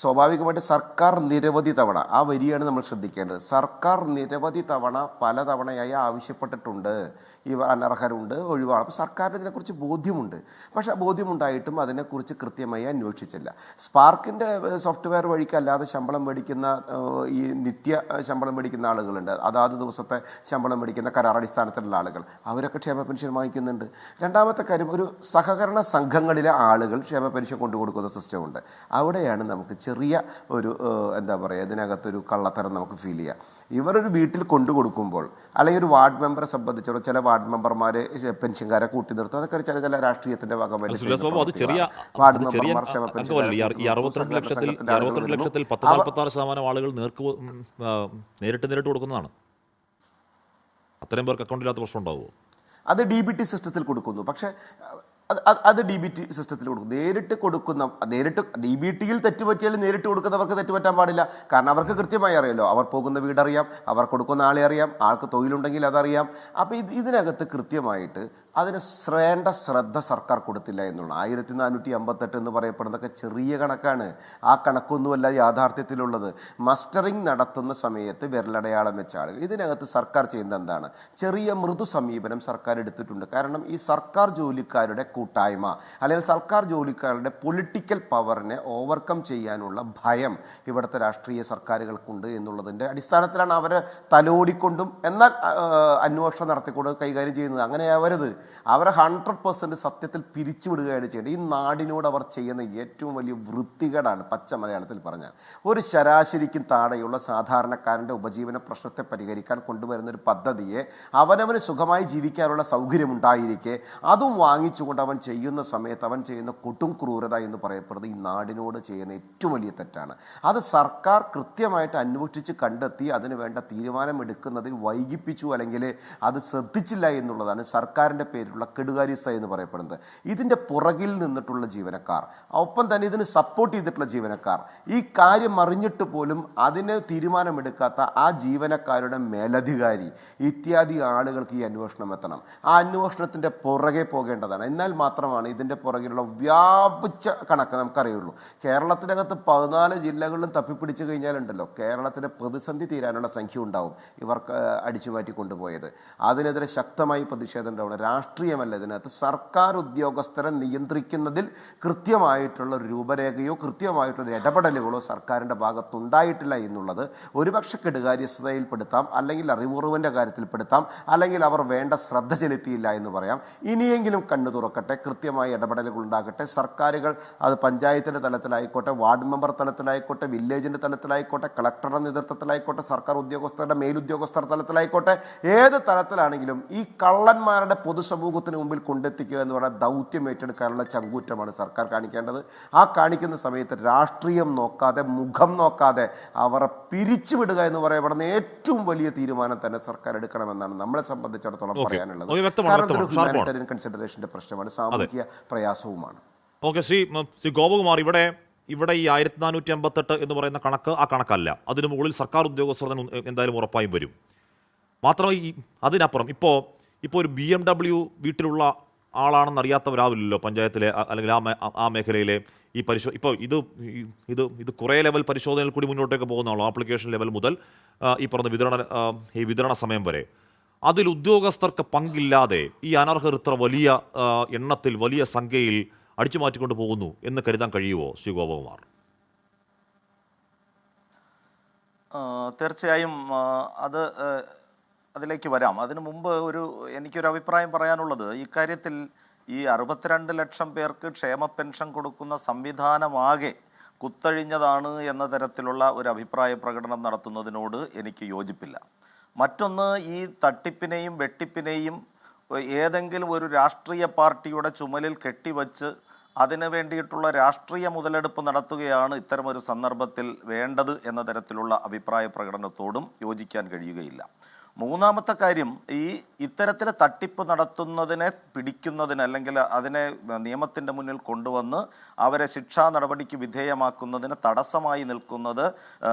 Speaker 7: സ്വാഭാവികമായിട്ട് സർക്കാർ നിരവധി തവണ, ആ വരിയാണ് നമ്മൾ ശ്രദ്ധിക്കേണ്ടത്, സർക്കാർ നിരവധി തവണ പലതവണയായി ആവശ്യപ്പെട്ടിട്ടുണ്ട് ഇവ അനർഹരുണ്ട്, ഒഴിവാണ്. അപ്പോൾ സർക്കാരിന് ഇതിനെക്കുറിച്ച് ബോധ്യമുണ്ട്. പക്ഷേ ബോധ്യമുണ്ടായിട്ടും അതിനെക്കുറിച്ച് കൃത്യമായി അന്വേഷിച്ചില്ല. സ്പാർക്കിൻ്റെ സോഫ്റ്റ്വെയർ വഴിക്കല്ലാതെ ശമ്പളം മേടിക്കുന്ന ഈ നിത്യ ശമ്പളം മേടിക്കുന്ന ആളുകളുണ്ട്, അതാത് ദിവസത്തെ ശമ്പളം മേടിക്കുന്ന കരാറടിസ്ഥാനത്തിലുള്ള ആളുകൾ, അവരൊക്കെ ക്ഷേമ പെൻഷൻ വാങ്ങിക്കുന്നുണ്ട്. രണ്ടാമത്തെ കാര്യം, ഒരു സഹകരണ സംഘങ്ങളിലെ ആളുകൾ ക്ഷേമ പെൻഷൻ കൊണ്ടുകൊടുക്കുന്ന സിസ്റ്റമുണ്ട്. അവിടെയാണ് നമുക്ക് ചെറിയ ഒരു എന്താ പറയുക, ഇതിനകത്തൊരു കള്ളത്തരം നമുക്ക് ഫീൽ ചെയ്യാം. ഇവരൊരു വീട്ടിൽ കൊണ്ടു കൊടുക്കുമ്പോൾ, അല്ലെങ്കിൽ ഒരു വാർഡ് മെമ്പറെ സംബന്ധിച്ചോ, ചില വാർഡ് മെമ്പർമാരെ പെൻഷൻകാരെ കൂട്ടി നിർത്തും. അതൊക്കെ ചില രാഷ്ട്രീയത്തിന്റെ ഭാഗം.
Speaker 1: ലക്ഷത്തിൽ 10-46% ആളുകൾ നേരിട്ട് കൊടുക്കുന്നതാണ്. അത്രയും പേർക്ക് അക്കൗണ്ടില്ലാത്ത പ്രശ്നം ഉണ്ടാവുമോ?
Speaker 7: അത് DBT സിസ്റ്റത്തിൽ കൊടുക്കുന്നു. പക്ഷേ അത് DBT സിസ്റ്റത്തിൽ കൊടുക്കും. നേരിട്ട് DBTയിൽ തെറ്റുപറ്റിയാൽ നേരിട്ട് കൊടുക്കുന്നവർക്ക് തെറ്റുപറ്റാൻ പാടില്ല. കാരണം അവർക്ക് കൃത്യമായി അറിയാലോ, അവർ പോകുന്ന വീടറിയാം, അവർ കൊടുക്കുന്ന ആളെ അറിയാം, ആൾക്ക് തൊഴിലുണ്ടെങ്കിൽ അതറിയാം. അപ്പോൾ ഇതിനകത്ത് കൃത്യമായിട്ട് അതിന് വേണ്ട ശ്രദ്ധ സർക്കാർ കൊടുത്തില്ല എന്നുള്ള 1458 എന്ന് പറയപ്പെടുന്നതൊക്കെ ചെറിയ കണക്കാണ്. ആ കണക്കൊന്നുമല്ല യാഥാർത്ഥ്യത്തിലുള്ളത്. മസ്റ്ററിങ് നടത്തുന്ന സമയത്ത് വിരലടയാളം വെച്ച ആളുകൾ, ഇതിനകത്ത് സർക്കാർ ചെയ്യുന്നത് എന്താണ്? ചെറിയ മൃദു സമീപനം സർക്കാർ എടുത്തിട്ടുണ്ട്. കാരണം ഈ സർക്കാർ ജോലിക്കാരുടെ കൂട്ടായ്മ, അല്ലെങ്കിൽ സർക്കാർ ജോലിക്കാരുടെ പൊളിറ്റിക്കൽ പവറിനെ ഓവർകം ചെയ്യാനുള്ള ഭയം ഇവിടുത്തെ രാഷ്ട്രീയ സർക്കാരുകൾക്കുണ്ട് എന്നുള്ളതിൻ്റെ അടിസ്ഥാനത്തിലാണ് അവരെ തലോടിക്കൊണ്ടും എന്നാൽ അന്വേഷണം നടത്തിക്കൊണ്ട് കൈകാര്യം ചെയ്യുന്നത്. അങ്ങനെ ആവരുത്. അവരെ 100% സത്യത്തിൽ പിരിച്ചുവിടുകയാണ് ചെയ്യേണ്ടത്. ഈ നാടിനോട് അവർ ചെയ്യുന്ന ഏറ്റവും വലിയ വൃത്തികേടാണ്, പച്ച മലയാളത്തിൽ പറഞ്ഞാൽ. ഒരു ശരാശരിക്കും താഴെയുള്ള സാധാരണക്കാരൻ്റെ ഉപജീവന പ്രശ്നത്തെ പരിഹരിക്കാൻ കൊണ്ടുവരുന്ന ഒരു പദ്ധതിയെ അവനവന് സുഖമായി ജീവിക്കാനുള്ള സൗകര്യമുണ്ടായിരിക്കെ അതും വാങ്ങിച്ചുകൊണ്ട് അവൻ ചെയ്യുന്ന സമയത്ത് അവൻ ചെയ്യുന്ന കൊടും ക്രൂരത എന്ന് പറയപ്പെടുന്നത് ഈ നാടിനോട് ചെയ്യുന്ന ഏറ്റവും വലിയ തെറ്റാണ്. അത് സർക്കാർ കൃത്യമായിട്ട് അന്വേഷിച്ച് കണ്ടെത്തി അതിന് വേണ്ട തീരുമാനമെടുക്കുന്നതിൽ വൈകിപ്പിച്ചു, അല്ലെങ്കിൽ അത് ശ്രദ്ധിച്ചില്ല എന്നുള്ളതാണ് സർക്കാരിൻ്റെ പേരിലുള്ള കെടുകാര്യസ്ഥ എന്ന് പറയപ്പെടുന്നത്. ഇതിൻ്റെ പുറകിൽ നിന്നിട്ടുള്ള ജീവനക്കാർ, ഒപ്പം തന്നെ ഇതിന് സപ്പോർട്ട് ചെയ്തിട്ടുള്ള ജീവനക്കാർ, ഈ കാര്യം അറിഞ്ഞിട്ട് പോലും അതിന് തീരുമാനമെടുക്കാത്ത ആ ജീവനക്കാരുടെ മേലധികാരി ഇത്യാദി ആളുകൾക്ക് ഈ അന്വേഷണം എത്തണം. ആ അന്വേഷണത്തിൻ്റെ പുറകെ പോകേണ്ടതാണ്. എന്നാൽ മാത്രമാണ് ഇതിൻ്റെ പുറകിലുള്ള വ്യാപിച്ച കണക്ക് നമുക്കറിയുള്ളൂ. കേരളത്തിനകത്ത് 14 ജില്ലകളിലും തപ്പിപ്പിടിച്ചു കഴിഞ്ഞാലുണ്ടല്ലോ, കേരളത്തിൻ്റെ പ്രതിസന്ധി തീരാനുള്ള സംഖ്യ ഉണ്ടാവും ഇവർക്ക് അടിച്ചുമാറ്റി കൊണ്ടുപോയത്. അതിനെതിരെ ശക്തമായി പ്രതിഷേധം ഉണ്ടാവണം. രാഷ്ട്രീയമല്ല ഇതിനകത്ത്. സർക്കാർ ഉദ്യോഗസ്ഥരെ നിയന്ത്രിക്കുന്നതിൽ കൃത്യമായിട്ടുള്ള രൂപരേഖയോ കൃത്യമായിട്ടുള്ള ഇടപെടലുകളോ സർക്കാരിൻ്റെ ഭാഗത്തുണ്ടായിട്ടില്ല എന്നുള്ളത് ഒരുപക്ഷെ കെടുകാര്യസ്ഥതയിൽപ്പെടുത്താം, അല്ലെങ്കിൽ അറിവുറവിൻ്റെ കാര്യത്തിൽപ്പെടുത്താം, അല്ലെങ്കിൽ അവർ വേണ്ട ശ്രദ്ധ ചെലുത്തിയില്ല എന്ന് പറയാം. ഇനിയെങ്കിലും കണ്ണു തുറക്കട്ടെ, കൃത്യമായ ഇടപെടലുകൾ ഉണ്ടാകട്ടെ. സർക്കാരുകൾ അത് പഞ്ചായത്തിൻ്റെ തലത്തിലായിക്കോട്ടെ, വാർഡ് മെമ്പർ തലത്തിലായിക്കോട്ടെ, വില്ലേജിൻ്റെ തലത്തിലായിക്കോട്ടെ, കളക്ടറുടെ നേതൃത്വത്തിലായിക്കോട്ടെ, സർക്കാർ ഉദ്യോഗസ്ഥരുടെ മേലുദ്യോഗസ്ഥർ തലത്തിലായിക്കോട്ടെ, ഏത് തലത്തിലാണെങ്കിലും ഈ കള്ളന്മാരുടെ പൊതുസമൂഹത്തിന് മുമ്പിൽ കൊണ്ടെത്തിക്കുക എന്ന് പറയുന്ന ദൗത്യം ഏറ്റെടുക്കാനുള്ള ചങ്കൂറ്റമാണ് സർക്കാർ കാണിക്കേണ്ടത്. ആ കാണിക്കുന്ന സമയത്ത് രാഷ്ട്രീയം നോക്കാതെ, മുഖം നോക്കാതെ അവരെ പിരിച്ചുവിടുക എന്ന് പറയപ്പെടുന്ന ഏറ്റവും വലിയ തീരുമാനം തന്നെ സർക്കാർ എടുക്കണമെന്നാണ് നമ്മളെ സംബന്ധിച്ചിടത്തോളം പറയാനുള്ളത്. കാരണം ഒരു ഹ്യൂമാനിറ്റേറിയൻ കൺസിഡറേഷന്റെ പ്രശ്നമാണ്, സാമൂഹിക പ്രയാസവുമാണ്.
Speaker 1: ഓക്കെ, ശ്രീ ഗോപകുമാർ, ഇവിടെ ഇവിടെ ഈ 1458 എന്ന് പറയുന്ന കണക്ക് ആ കണക്കല്ല. അതിന് മുകളിൽ സർക്കാർ ഉദ്യോഗസ്ഥർ തന്നെ എന്തായാലും ഉറപ്പായും വരും. മാത്രമല്ല അതിനപ്പുറം ഇപ്പോൾ ഒരു BMW വീട്ടിലുള്ള ആളാണെന്ന് അറിയാത്തവരാവില്ലല്ലോ പഞ്ചായത്തിലെ അല്ലെങ്കിൽ ആ മേഖലയിലെ ഈ ഇപ്പോൾ ഇത് കുറേ ലെവൽ പരിശോധനയിൽ കൂടി മുന്നോട്ടേക്ക് പോകുന്നതാണല്ലോ. ആപ്ലിക്കേഷൻ ലെവൽ മുതൽ ഈ പറഞ്ഞ വിതരണ സമയം വരെ. അതിൽ ഉദ്യോഗസ്ഥർക്ക് പങ്കില്ലാതെ ഈ അനർഹർ ഇത്ര വലിയ എണ്ണത്തിൽ വലിയ സംഖ്യയിൽ അടിച്ചു മാറ്റിക്കൊണ്ട് പോകുന്നു എന്ന് കരുതാൻ കഴിയുമോ ശ്രീ ഗോപകുമാർ?
Speaker 3: തീർച്ചയായും അതിലേക്ക് വരാം. അതിനു മുമ്പ് എനിക്കൊരു അഭിപ്രായം പറയാനുള്ളത്, ഇക്കാര്യത്തിൽ ഈ 62 ലക്ഷം പേർക്ക് ക്ഷേമ പെൻഷൻ കൊടുക്കുന്ന സംവിധാനമാകെ കുത്തഴിഞ്ഞതാണ് എന്ന തരത്തിലുള്ള ഒരു അഭിപ്രായ പ്രകടനം നടത്തുന്നതിനോട് എനിക്ക് യോജിപ്പില്ല. മറ്റൊന്ന്, ഈ തട്ടിപ്പിനെയും വെട്ടിപ്പിനെയും ഏതെങ്കിലും ഒരു രാഷ്ട്രീയ പാർട്ടിയുടെ ചുമലിൽ കെട്ടിവച്ച് അതിനു വേണ്ടിയിട്ടുള്ള രാഷ്ട്രീയ മുതലെടുപ്പ് നടത്തുകയാണ് ഇത്തരമൊരു സന്ദർഭത്തിൽ വേണ്ടത് എന്ന തരത്തിലുള്ള അഭിപ്രായ പ്രകടനത്തോടും യോജിക്കാൻ കഴിയുകയില്ല. മൂന്നാമത്തെ കാര്യം, ഇത്തരത്തിൽ തട്ടിപ്പ് നടത്തുന്നതിനെ പിടിക്കുന്നതിന് അല്ലെങ്കിൽ അതിനെ നിയമത്തിൻ്റെ മുന്നിൽ കൊണ്ടുവന്ന് അവരെ ശിക്ഷാ നടപടിക്ക് വിധേയമാക്കുന്നതിന് തടസ്സമായി നിൽക്കുന്നത്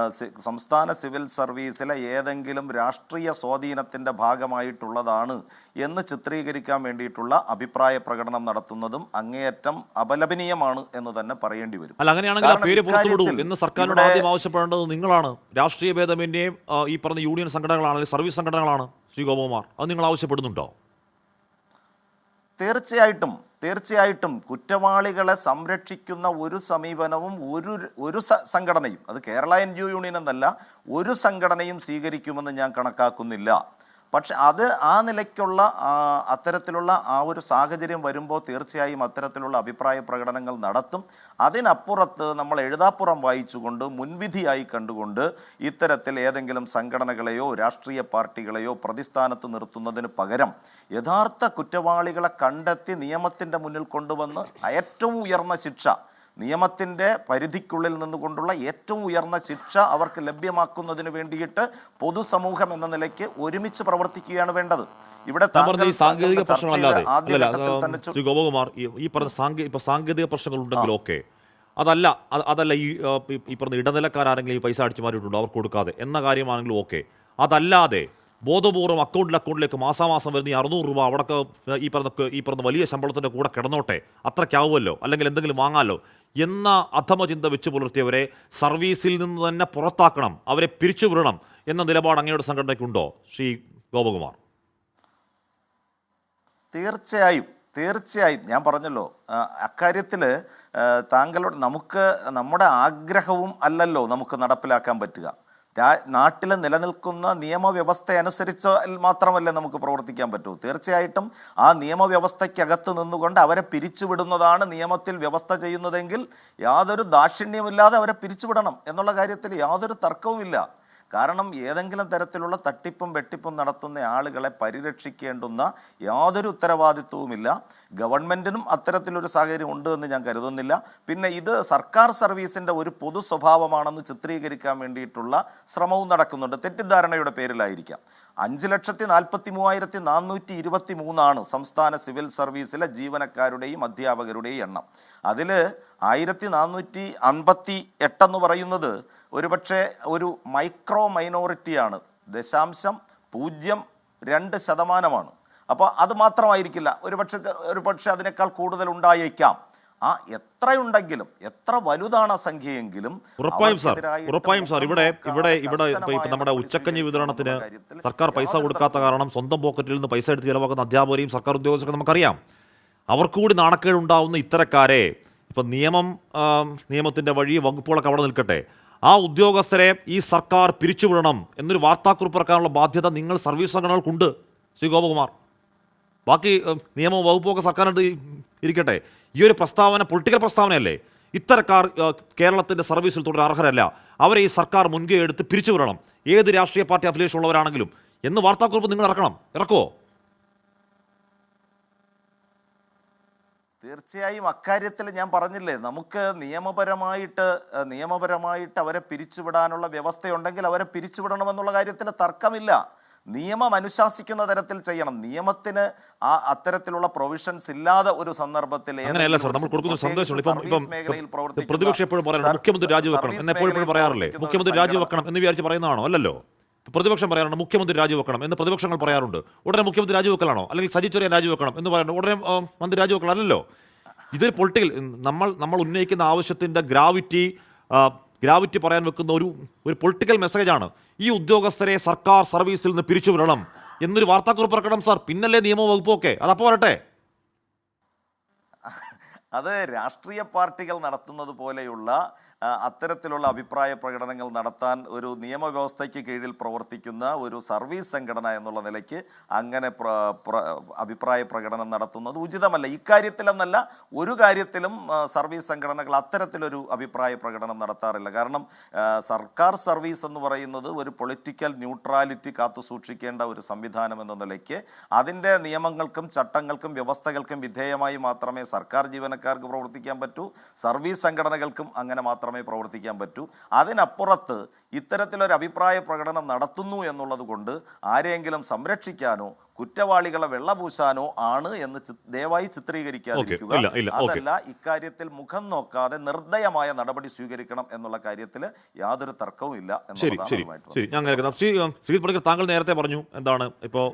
Speaker 3: സംസ്ഥാന സിവിൽ സർവീസിലെ ഏതെങ്കിലും രാഷ്ട്രീയ സ്വാധീനത്തിൻ്റെ ഭാഗമായിട്ടുള്ളതാണ് എന്ന് ചിത്രീകരിക്കാൻ വേണ്ടിയിട്ടുള്ള അഭിപ്രായ പ്രകടനം നടത്തുന്നതും അങ്ങേയറ്റം അപലപനീയമാണ് എന്ന് തന്നെ പറയേണ്ടി വരും.
Speaker 1: അല്ല, അങ്ങനെയാണെങ്കിൽ ആ പേര് പുറത്തുവിടൂ എന്ന് സർക്കാരിനോട് ആദ്യം ആവശ്യപ്പെടേണ്ടത് നിങ്ങളാണ്. രാഷ്ട്രീയ ഭേദമന്യേയും ഈ പറഞ്ഞ യൂണിയൻ സംഘടനകളാണ് അല്ലെങ്കിൽ സർവീസ് സംഘടനകളാണ് ശ്രീ ഗോപകുമാർ. അത് നിങ്ങൾ ആവശ്യപ്പെടുന്നുണ്ടോ?
Speaker 3: തീർച്ചയായിട്ടും കുറ്റവാളികളെ സംരക്ഷിക്കുന്ന ഒരു സമീപനവും ഒരു സംഘടനയും, അത് കേരള NGO യൂണിയൻ എന്നല്ല, ഒരു സംഘടനയും സ്വീകരിക്കുമെന്ന് ഞാൻ കണക്കാക്കുന്നില്ല. പക്ഷെ ആ നിലയ്ക്കുള്ള അത്തരത്തിലുള്ള ഒരു സാഹചര്യം വരുമ്പോൾ തീർച്ചയായും അത്തരത്തിലുള്ള അഭിപ്രായ പ്രകടനങ്ങൾ നടത്തും. അതിനപ്പുറത്ത് നമ്മൾ എഴുതാപ്പുറം വായിച്ചുകൊണ്ട് മുൻവിധിയായി കണ്ടുകൊണ്ട് ഇത്തരത്തിൽ ഏതെങ്കിലും സംഘടനകളെയോ രാഷ്ട്രീയ പാർട്ടികളെയോ പ്രതിസ്ഥാനത്ത് നിർത്തുന്നതിന് പകരം യഥാർത്ഥ കുറ്റവാളികളെ കണ്ടെത്തി നിയമത്തിൻ്റെ മുന്നിൽ കൊണ്ടുവന്ന് ഏറ്റവും ഉയർന്ന ശിക്ഷ, നിയമത്തിൻ്റെ പരിധിക്കുള്ളിൽ നിന്നുകൊണ്ടുള്ള ഏറ്റവും ഉയർന്ന ശിക്ഷ അവർക്ക് ലഭ്യമാക്കുന്നതിന് വേണ്ടിയിട്ട് പൊതുസമൂഹം എന്ന നിലയ്ക്ക് ഒരുമിച്ച് പ്രവർത്തിക്കുകയാണ് വേണ്ടത്. ഇവിടെ
Speaker 1: സാങ്കേതിക പ്രശ്നങ്ങളല്ലാതെ ശ്രീ ഗോപകുമാർ ഈ പറഞ്ഞ സാങ്കേതിക പ്രശ്നങ്ങൾ ഉണ്ടെങ്കിൽ ഓക്കെ, അതല്ല ഈ പറഞ്ഞ ഇടനിലക്കാരെങ്കിലും ഈ പൈസ അടിച്ചു മാറ്റിയിട്ടുണ്ടോ അവർക്ക് കൊടുക്കാതെ എന്ന കാര്യമാണെങ്കിലും ഓക്കെ. അതല്ലാതെ ബോധപൂർവ്വം അക്കൗണ്ടിലേക്ക് മാസാമാസം വരുന്ന ഈ 600 രൂപ അവിടെ ഈ പറഞ്ഞ വലിയ ശമ്പളത്തിൻ്റെ കൂടെ കിടന്നോട്ടെ, അത്രയ്ക്കാവുമല്ലോ, അല്ലെങ്കിൽ എന്തെങ്കിലും വാങ്ങാമല്ലോ എന്ന അധമ ചിന്ത വെച്ച് പുലർത്തിയവരെ സർവീസിൽ നിന്ന് തന്നെ പുറത്താക്കണം, അവരെ പിരിച്ചുവിടണം എന്ന നിലപാട് അങ്ങയുടെ സംഘടനയ്ക്കുണ്ടോ ശ്രീ ഗോപകുമാർ?
Speaker 3: തീർച്ചയായും ഞാൻ പറഞ്ഞല്ലോ, അക്കാര്യത്തിൽ നമ്മുടെ ആഗ്രഹവും അല്ലല്ലോ നമുക്ക് നടപ്പിലാക്കാൻ പറ്റുക. നാട്ടിൽ നിലനിൽക്കുന്ന നിയമവ്യവസ്ഥ അനുസരിച്ച് മാത്രമല്ലേ നമുക്ക് പ്രവർത്തിക്കാൻ പറ്റൂ. തീർച്ചയായിട്ടും ആ നിയമവ്യവസ്ഥയ്ക്കകത്ത് നിന്നുകൊണ്ട് അവരെ പിരിച്ചുവിടുന്നതാണ് നിയമത്തിൽ വ്യവസ്ഥ ചെയ്യുന്നതെങ്കിൽ യാതൊരു ദാക്ഷിണ്യമില്ലാതെ അവരെ പിരിച്ചുവിടണം എന്നുള്ള കാര്യത്തിൽ യാതൊരു തർക്കവുമില്ല. കാരണം ഏതെങ്കിലും തരത്തിലുള്ള തട്ടിപ്പും വെട്ടിപ്പും നടത്തുന്ന ആളുകളെ പരിരക്ഷിക്കേണ്ടുന്ന യാതൊരു ഉത്തരവാദിത്വവുമില്ല. ഗവൺമെൻറ്റിനും അത്തരത്തിലൊരു സാഹചര്യം ഉണ്ട് എന്ന് ഞാൻ കരുതുന്നില്ല. പിന്നെ ഇത് സർക്കാർ സർവീസിൻ്റെ ഒരു പൊതു സ്വഭാവമാണെന്ന് ചിത്രീകരിക്കാൻ വേണ്ടിയിട്ടുള്ള ശ്രമവും നടക്കുന്നുണ്ട്. തെറ്റിദ്ധാരണയുടെ പേരിലായിരിക്കാം. 5,43,423 സംസ്ഥാന സിവിൽ സർവീസിലെ ജീവനക്കാരുടെയും അധ്യാപകരുടെയും എണ്ണം. അതിൽ 1,458 എന്ന് പറയുന്നത് ഒരുപക്ഷെ ഒരു മൈക്രോ മൈനോറിറ്റിയാണ്, 0.02%. അപ്പോൾ അത് മാത്രമായിരിക്കില്ല, ഒരുപക്ഷെ അതിനേക്കാൾ കൂടുതൽ ഉണ്ടായേക്കാം. എത്രയുണ്ടെങ്കിലും, എത്ര വലുതാണ് ആ സംഖ്യയെങ്കിലും
Speaker 1: ഉറപ്പായും സാർ ഇവിടെ നമ്മുടെ ഉച്ചക്കഞ്ഞി വിതരണത്തിന് സർക്കാർ പൈസ കൊടുക്കാത്ത കാരണം സ്വന്തം പോക്കറ്റിൽ നിന്ന് പൈസ എടുത്ത് ചിലവാക്കുന്ന അധ്യാപകരെയും സർക്കാർ ഉദ്യോഗസ്ഥർക്കും നമുക്കറിയാം. അവർക്ക് കൂടി നാണക്കേടുണ്ടാവുന്ന ഇത്തരക്കാരെ ഇപ്പം നിയമത്തിൻ്റെ വഴി വകുപ്പുകളൊക്കെ അവിടെ നിൽക്കട്ടെ, ആ ഉദ്യോഗസ്ഥരെ ഈ സർക്കാർ പിരിച്ചുവിടണം എന്നൊരു വാർത്താക്കുറിപ്പ് ഇറക്കാനുള്ള ബാധ്യത നിങ്ങൾ സർവീസ് സംഘടനകൾക്കുണ്ട് ശ്രീ ഗോപകുമാർ. ബാക്കി നിയമവും വകുപ്പൊക്കെ സർക്കാരിനടുത്ത് ഇരിക്കട്ടെ. ഈ ഒരു പ്രസ്താവന പൊളിറ്റിക്കൽ പ്രസ്താവനയല്ലേ? ഇത്തരക്കാർ കേരളത്തിൻ്റെ സർവീസിൽ തുടരാൻ അർഹരല്ല, അവരെ ഈ സർക്കാർ മുൻകൈ എടുത്ത് പിരിച്ചുവിടണം, ഏത് രാഷ്ട്രീയ പാർട്ടി അഫിലിയേഷൻ ഉള്ളവരാണെങ്കിലും എന്ന് വാർത്താക്കുറിപ്പ് നിങ്ങൾ ഇറക്കുമോ?
Speaker 3: തീർച്ചയായും അക്കാര്യത്തിൽ ഞാൻ പറഞ്ഞില്ലേ, നമുക്ക് നിയമപരമായിട്ട് അവരെ പിരിച്ചുവിടാനുള്ള വ്യവസ്ഥയുണ്ടെങ്കിൽ അവരെ പിരിച്ചുവിടണമെന്നുള്ള കാര്യത്തിൽ തർക്കമില്ല. നിയമം അനുശാസിക്കുന്ന തരത്തിൽ ചെയ്യണം. നിയമത്തിന് അത്തരത്തിലുള്ള പ്രൊവിഷൻസ് ഇല്ലാതെ ഒരു സന്ദർഭത്തിൽ
Speaker 1: അങ്ങനെയല്ല സർ, നമ്മൾ കൊടുക്കുന്ന സന്ദേശം
Speaker 3: മേഖലയിൽ
Speaker 1: പ്രതിപക്ഷം എപ്പോഴും പറയാറുണ്ട് മുഖ്യമന്ത്രി രാജിവെക്കണം എന്ന് എപ്പോഴും പറയാറില്ലേ? മുഖ്യമന്ത്രി രാജിവെക്കണം എന്ന് വിചാരിച്ച് പറയുന്നതാണോ? അല്ലല്ലോ. പ്രതിപക്ഷം പറയാറുണ്ട് മുഖ്യമന്ത്രി രാജിവെക്കണം എന്ന് പ്രതിപക്ഷങ്ങൾ പറയാറുണ്ട്. ഉടനെ മുഖ്യമന്ത്രി രാജിവെക്കലാണോ? അല്ലെങ്കിൽ സജി ചെറിയാൻ രാജിവെക്കണം എന്ന് പറയുന്നത് ഉടനെ മന്ത്രി രാജിവെക്കണം? അല്ലല്ലോ. ഇതൊരു പൊളിറ്റിക്കൽ നമ്മൾ ഉന്നയിക്കുന്ന ആവശ്യത്തിന്റെ ഗ്രാവിറ്റി പറയാൻ വെക്കുന്ന ഒരു പൊളിറ്റിക്കൽ മെസ്സേജാണ്. ഈ ഉദ്യോഗസ്ഥരെ സർക്കാർ സർവീസിൽ നിന്ന് പിരിച്ചുവിടണം എന്നൊരു വാർത്താക്കുറിപ്പ് ഇറക്കണം സാർ. പിന്നല്ലേ നിയമവകുപ്പൊക്കെ. അതപ്പോൾ വരട്ടെ.
Speaker 3: അത് രാഷ്ട്രീയ പാർട്ടികൾ നടത്തുന്നത് പോലെയുള്ള അത്തരത്തിലുള്ള അഭിപ്രായ പ്രകടനങ്ങൾ നടത്താൻ ഒരു നിയമവ്യവസ്ഥയ്ക്ക് കീഴിൽ പ്രവർത്തിക്കുന്ന ഒരു സർവീസ് സംഘടന എന്നുള്ള നിലയ്ക്ക് അങ്ങനെ അഭിപ്രായ പ്രകടനം നടത്തുന്നത് ഉചിതമല്ല. ഇക്കാര്യത്തിലെന്നല്ല, ഒരു കാര്യത്തിലും സർവീസ് സംഘടനകൾ അത്തരത്തിലൊരു അഭിപ്രായ പ്രകടനം നടത്താറില്ല. കാരണം സർക്കാർ സർവീസ് എന്ന് പറയുന്നത് ഒരു പൊളിറ്റിക്കൽ ന്യൂട്രാലിറ്റി കാത്തു സൂക്ഷിക്കേണ്ട ഒരു സംവിധാനം എന്ന നിലയ്ക്ക് അതിൻ്റെ നിയമങ്ങൾക്കും ചട്ടങ്ങൾക്കും വ്യവസ്ഥകൾക്കും വിധേയമായി മാത്രമേ സർക്കാർ ജീവനക്കാർക്ക് പ്രവർത്തിക്കാൻ പറ്റൂ. സർവീസ് സംഘടനകൾക്കും അങ്ങനെ മാത്രമേ പ്രവർത്തിക്കാൻ പറ്റൂ. അതിനപ്പുറത്ത് ഇത്തരത്തിലൊരു അഭിപ്രായ പ്രകടനം നടത്തുന്നു എന്നുള്ളത് കൊണ്ട് ആരെയെങ്കിലും സംരക്ഷിക്കാനോ കുറ്റവാളികളെ വെള്ളപൂശാനോ ആണ് എന്ന് ദയവായി ചിത്രീകരിക്കാതിരിക്കുക. അതല്ല, ഇക്കാര്യത്തിൽ മുഖം നോക്കാതെ നിർദ്ദയമായ നടപടി സ്വീകരിക്കണം എന്നുള്ള കാര്യത്തിൽ യാതൊരു തർക്കവും ഇല്ല എന്നുള്ളതാണ്.
Speaker 1: ശ്രീ പണിക്കർ, താങ്കൾ നേരത്തെ പറഞ്ഞു എന്താണ് ഇപ്പോൾ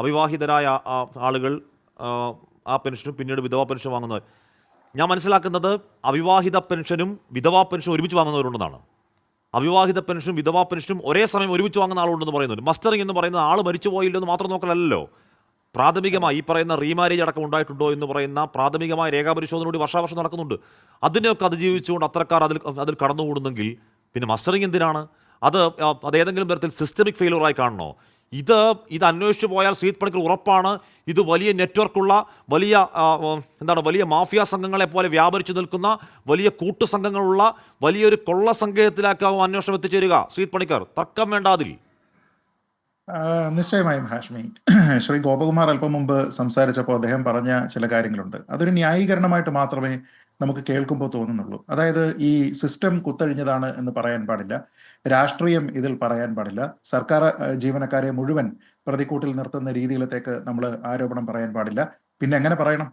Speaker 1: അവിവാഹിതരായ ആളുകൾ ആ പെൻഷനും പിന്നീട് വിധവാ പെൻഷൻ വാങ്ങുന്നവർ. ഞാൻ മനസ്സിലാക്കുന്നത് അവിവാഹിത പെൻഷനും വിധവാ പെൻഷനും ഒരുമിച്ച് വാങ്ങുന്നവരുണ്ടെന്നാണ്. അവിവാഹിത പെൻഷനും വിധവാ പെൻഷനും ഒരേ സമയം ഒരുമിച്ച് വാങ്ങുന്ന ആളുണ്ടെന്ന് പറയുന്നത്. മസ്റ്ററിംഗ് എന്ന് പറയുന്നത് ആൾ മരിച്ചു പോയില്ലെന്ന് മാത്രം നോക്കലല്ലോ. പ്രാഥമികമായി ഈ പറയുന്ന റീമാരേജ് അടക്കം ഉണ്ടായിട്ടുണ്ടോ എന്ന് പറയുന്ന പ്രാഥമികമായ രേഖാപരിശോധന കൂടി വർഷാവർഷം നടക്കുന്നുണ്ട്. അതിനെയൊക്കെ അതിജീവിച്ചുകൊണ്ട് അത്തരക്കാർ അതിൽ കടന്നുകൂടുന്നെങ്കിൽ പിന്നെ മസ്റ്ററിംഗ് എന്തിനാണ്? അത് ഏതെങ്കിലും തരത്തിൽ സിസ്റ്റമിക് ഫെയിലുറായി കാണണോ? ഇത് അന്വേഷിച്ചു പോയാൽ ശ്രീ പണിക്കർ ഉറപ്പാണ് ഇത് വലിയ നെറ്റ്വർക്കുള്ള വലിയ മാഫിയ സംഘങ്ങളെ പോലെ വ്യാപരിച്ചു നിൽക്കുന്ന വലിയ കൂട്ടുസംഘങ്ങളുള്ള വലിയൊരു കൊള്ള സംഘത്തിലേക്കാവും അന്വേഷണം എത്തിച്ചേരുക. ശ്രീ പണിക്കർ, തർക്കം വേണ്ട അതിൽ.
Speaker 4: നിശ്ചയമായും ഹാഷ്മി, ശ്രീ ഗോപകുമാർ അല്പം മുമ്പ് സംസാരിച്ചപ്പോൾ അദ്ദേഹം പറഞ്ഞ ചില കാര്യങ്ങളുണ്ട്. അതൊരു ന്യായീകരണമായിട്ട് മാത്രമേ നമുക്ക് കേൾക്കുമ്പോൾ തോന്നുന്നുള്ളൂ. അതായത് ഈ സിസ്റ്റം കുത്തഴിഞ്ഞതാണ് എന്ന് പറയാൻ പാടില്ല, രാഷ്ട്രീയം ഇതിൽ പറയാൻ പാടില്ല, സർക്കാർ ജീവനക്കാരെ മുഴുവൻ പ്രതിക്കൂട്ടിൽ നിർത്തുന്ന രീതിയിലത്തേക്ക് നമ്മൾ ആരോപണം പറയാൻ പാടില്ല. പിന്നെ എങ്ങനെ പറയണം?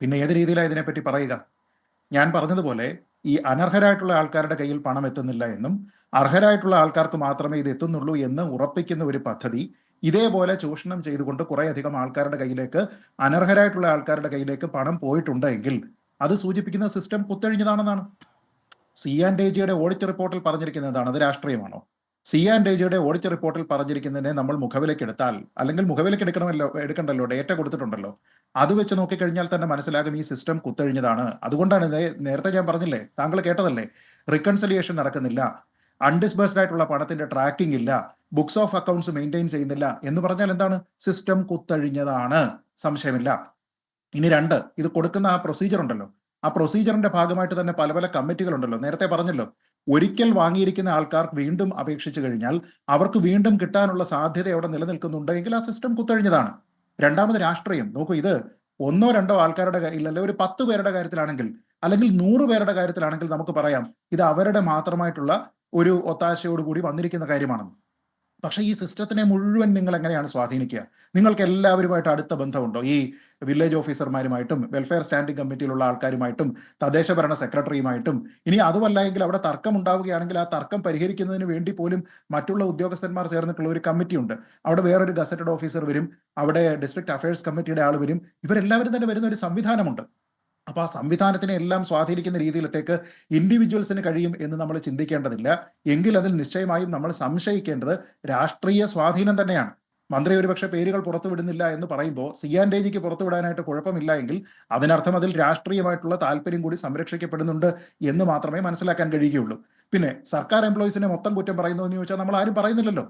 Speaker 4: പിന്നെ ഏത് രീതിയിലാണ് ഇതിനെപ്പറ്റി പറയുക? ഞാൻ പറഞ്ഞതുപോലെ ഈ അനർഹരായിട്ടുള്ള ആൾക്കാരുടെ കയ്യിൽ പണം എത്തുന്നില്ല എന്നും അർഹരായിട്ടുള്ള ആൾക്കാർക്ക് മാത്രമേ ഇത് എത്തുന്നുള്ളൂ എന്ന് ഉറപ്പിക്കുന്ന ഒരു പദ്ധതി ഇതേപോലെ ചൂഷണം ചെയ്തുകൊണ്ട് കുറേയധികം ആൾക്കാരുടെ കയ്യിലേക്ക്, അനർഹരായിട്ടുള്ള ആൾക്കാരുടെ കയ്യിലേക്ക് പണം പോയിട്ടുണ്ടെങ്കിൽ അത് സൂചിപ്പിക്കുന്ന സിസ്റ്റം കുത്തഴിഞ്ഞതാണെന്നാണ്. CAG ഓഡിറ്റ് റിപ്പോർട്ടിൽ പറഞ്ഞിരിക്കുന്നതാണ്. അത് രാഷ്ട്രീയമാണോ? CAG ഓഡിറ്റ് റിപ്പോർട്ടിൽ പറഞ്ഞിരിക്കുന്നതിനെ നമ്മൾ മുഖവിലേക്ക് എടുത്താൽ, അല്ലെങ്കിൽ മുഖവിലേക്ക് എടുക്കണ്ടല്ലോ, ഡേറ്റ കൊടുത്തിട്ടുണ്ടല്ലോ, അത് വെച്ച് നോക്കിക്കഴിഞ്ഞാൽ തന്നെ മനസ്സിലാകും ഈ സിസ്റ്റം കുത്തഴിഞ്ഞതാണ്. അതുകൊണ്ടാണ് നേരത്തെ ഞാൻ പറഞ്ഞില്ലേ, താങ്കൾ കേട്ടതല്ലേ, റിക്കൺസിലിയേഷൻ നടക്കുന്നില്ല, അൺഡിസ്ബേഴ്സ്ഡ് ആയിട്ടുള്ള പണത്തിന്റെ ട്രാക്കിംഗ് ഇല്ല, ബുക്സ് ഓഫ് അക്കൗണ്ട്സ് മെയിൻറ്റെയിൻ ചെയ്യുന്നില്ല എന്ന് പറഞ്ഞാൽ എന്താണ്? സിസ്റ്റം കുത്തഴിഞ്ഞതാണ്, സംശയമില്ല. ഇനി രണ്ട്, ഇത് കൊടുക്കുന്ന ആ പ്രൊസീജിയർ ഉണ്ടല്ലോ, ആ പ്രൊസീജിയറിന്റെ ഭാഗമായിട്ട് തന്നെ പല പല കമ്മിറ്റികൾ ഉണ്ടല്ലോ. നേരത്തെ പറഞ്ഞല്ലോ, ഒരിക്കൽ വാങ്ങിയിരിക്കുന്ന ആൾക്കാർ വീണ്ടും അപേക്ഷിച്ചു കഴിഞ്ഞാൽ അവർക്ക് വീണ്ടും കിട്ടാനുള്ള സാധ്യത അവിടെ നിലനിൽക്കുന്നുണ്ടെങ്കിൽ ആ സിസ്റ്റം കുത്തഴിഞ്ഞതാണ്. രണ്ടാമത് രാഷ്ട്രീയം നോക്കൂ, ഇത് ഒന്നോ രണ്ടോ ആൾക്കാരുടെ കയ്യിലല്ല, ഒരു 10 പേരുടെ കാര്യത്തിലാണെങ്കിൽ അല്ലെങ്കിൽ 100 പേരുടെ കാര്യത്തിലാണെങ്കിൽ നമുക്ക് പറയാം ഇത് അവരുടെ മാത്രമായിട്ടുള്ള ഒരു ഒത്താശയോടുകൂടി വന്നിരിക്കുന്ന കാര്യമാണെന്ന്. പക്ഷേ ഈ സിസ്റ്റത്തിനെ മുഴുവൻ നിങ്ങൾ എങ്ങനെയാണ് സ്വാധീനിക്കുക? നിങ്ങൾക്ക് എല്ലാവരുമായിട്ട് അടുത്ത ബന്ധമുണ്ടോ? ഈ വില്ലേജ് ഓഫീസർമാരുമായിട്ടും വെൽഫെയർ സ്റ്റാൻഡിംഗ് കമ്മിറ്റിയിലുള്ള ആൾക്കാരുമായിട്ടും തദ്ദേശ ഭരണ സെക്രട്ടറിയുമായിട്ടും. ഇനി അതുമല്ല എങ്കിൽ അവിടെ തർക്കം ഉണ്ടാവുകയാണെങ്കിൽ ആ തർക്കം പരിഹരിക്കുന്നതിന് വേണ്ടി പോലും മറ്റുള്ള ഉദ്യോഗസ്ഥന്മാർ ചേർന്നിട്ടുള്ള ഒരു കമ്മിറ്റി ഉണ്ട്. അവിടെ വേറൊരു ഗസറ്റഡ് ഓഫീസർ വരും, അവിടെ ഡിസ്ട്രിക്ട് അഫയേഴ്സ് കമ്മിറ്റിയുടെ ആൾ വരും. ഇവരെല്ലാവരും തന്നെ വരുന്ന ഒരു സംവിധാനമുണ്ട്. അപ്പൊ ആ സംവിധാനത്തിനെ എല്ലാം സ്വാധീനിക്കുന്ന രീതിയിലത്തേക്ക് ഇൻഡിവിജ്വൽസിന് കഴിയും എന്ന് നമ്മൾ ചിന്തിക്കേണ്ടതില്ല. എങ്കിൽ അതിൽ നിശ്ചയമായും നമ്മൾ സംശയിക്കേണ്ടത് രാഷ്ട്രീയ സ്വാധീനം തന്നെയാണ്. മന്ത്രി ഒരുപക്ഷെ പേരുകൾ പുറത്തുവിടുന്നില്ല എന്ന് പറയുമ്പോൾ CAG പുറത്തുവിടാനായിട്ട് കുഴപ്പമില്ല എങ്കിൽ അതിനർത്ഥം അതിൽ രാഷ്ട്രീയമായിട്ടുള്ള താല്പര്യം കൂടി സംരക്ഷിക്കപ്പെടുന്നുണ്ട് എന്ന് മാത്രമേ മനസ്സിലാക്കാൻ കഴിയുകയുള്ളൂ. പിന്നെ സർക്കാർ എംപ്ലോയീസിനെ മൊത്തം കുറ്റം പറയുന്നു എന്ന് ചോദിച്ചാൽ നമ്മൾ ആരും പറയുന്നില്ലല്ലോ.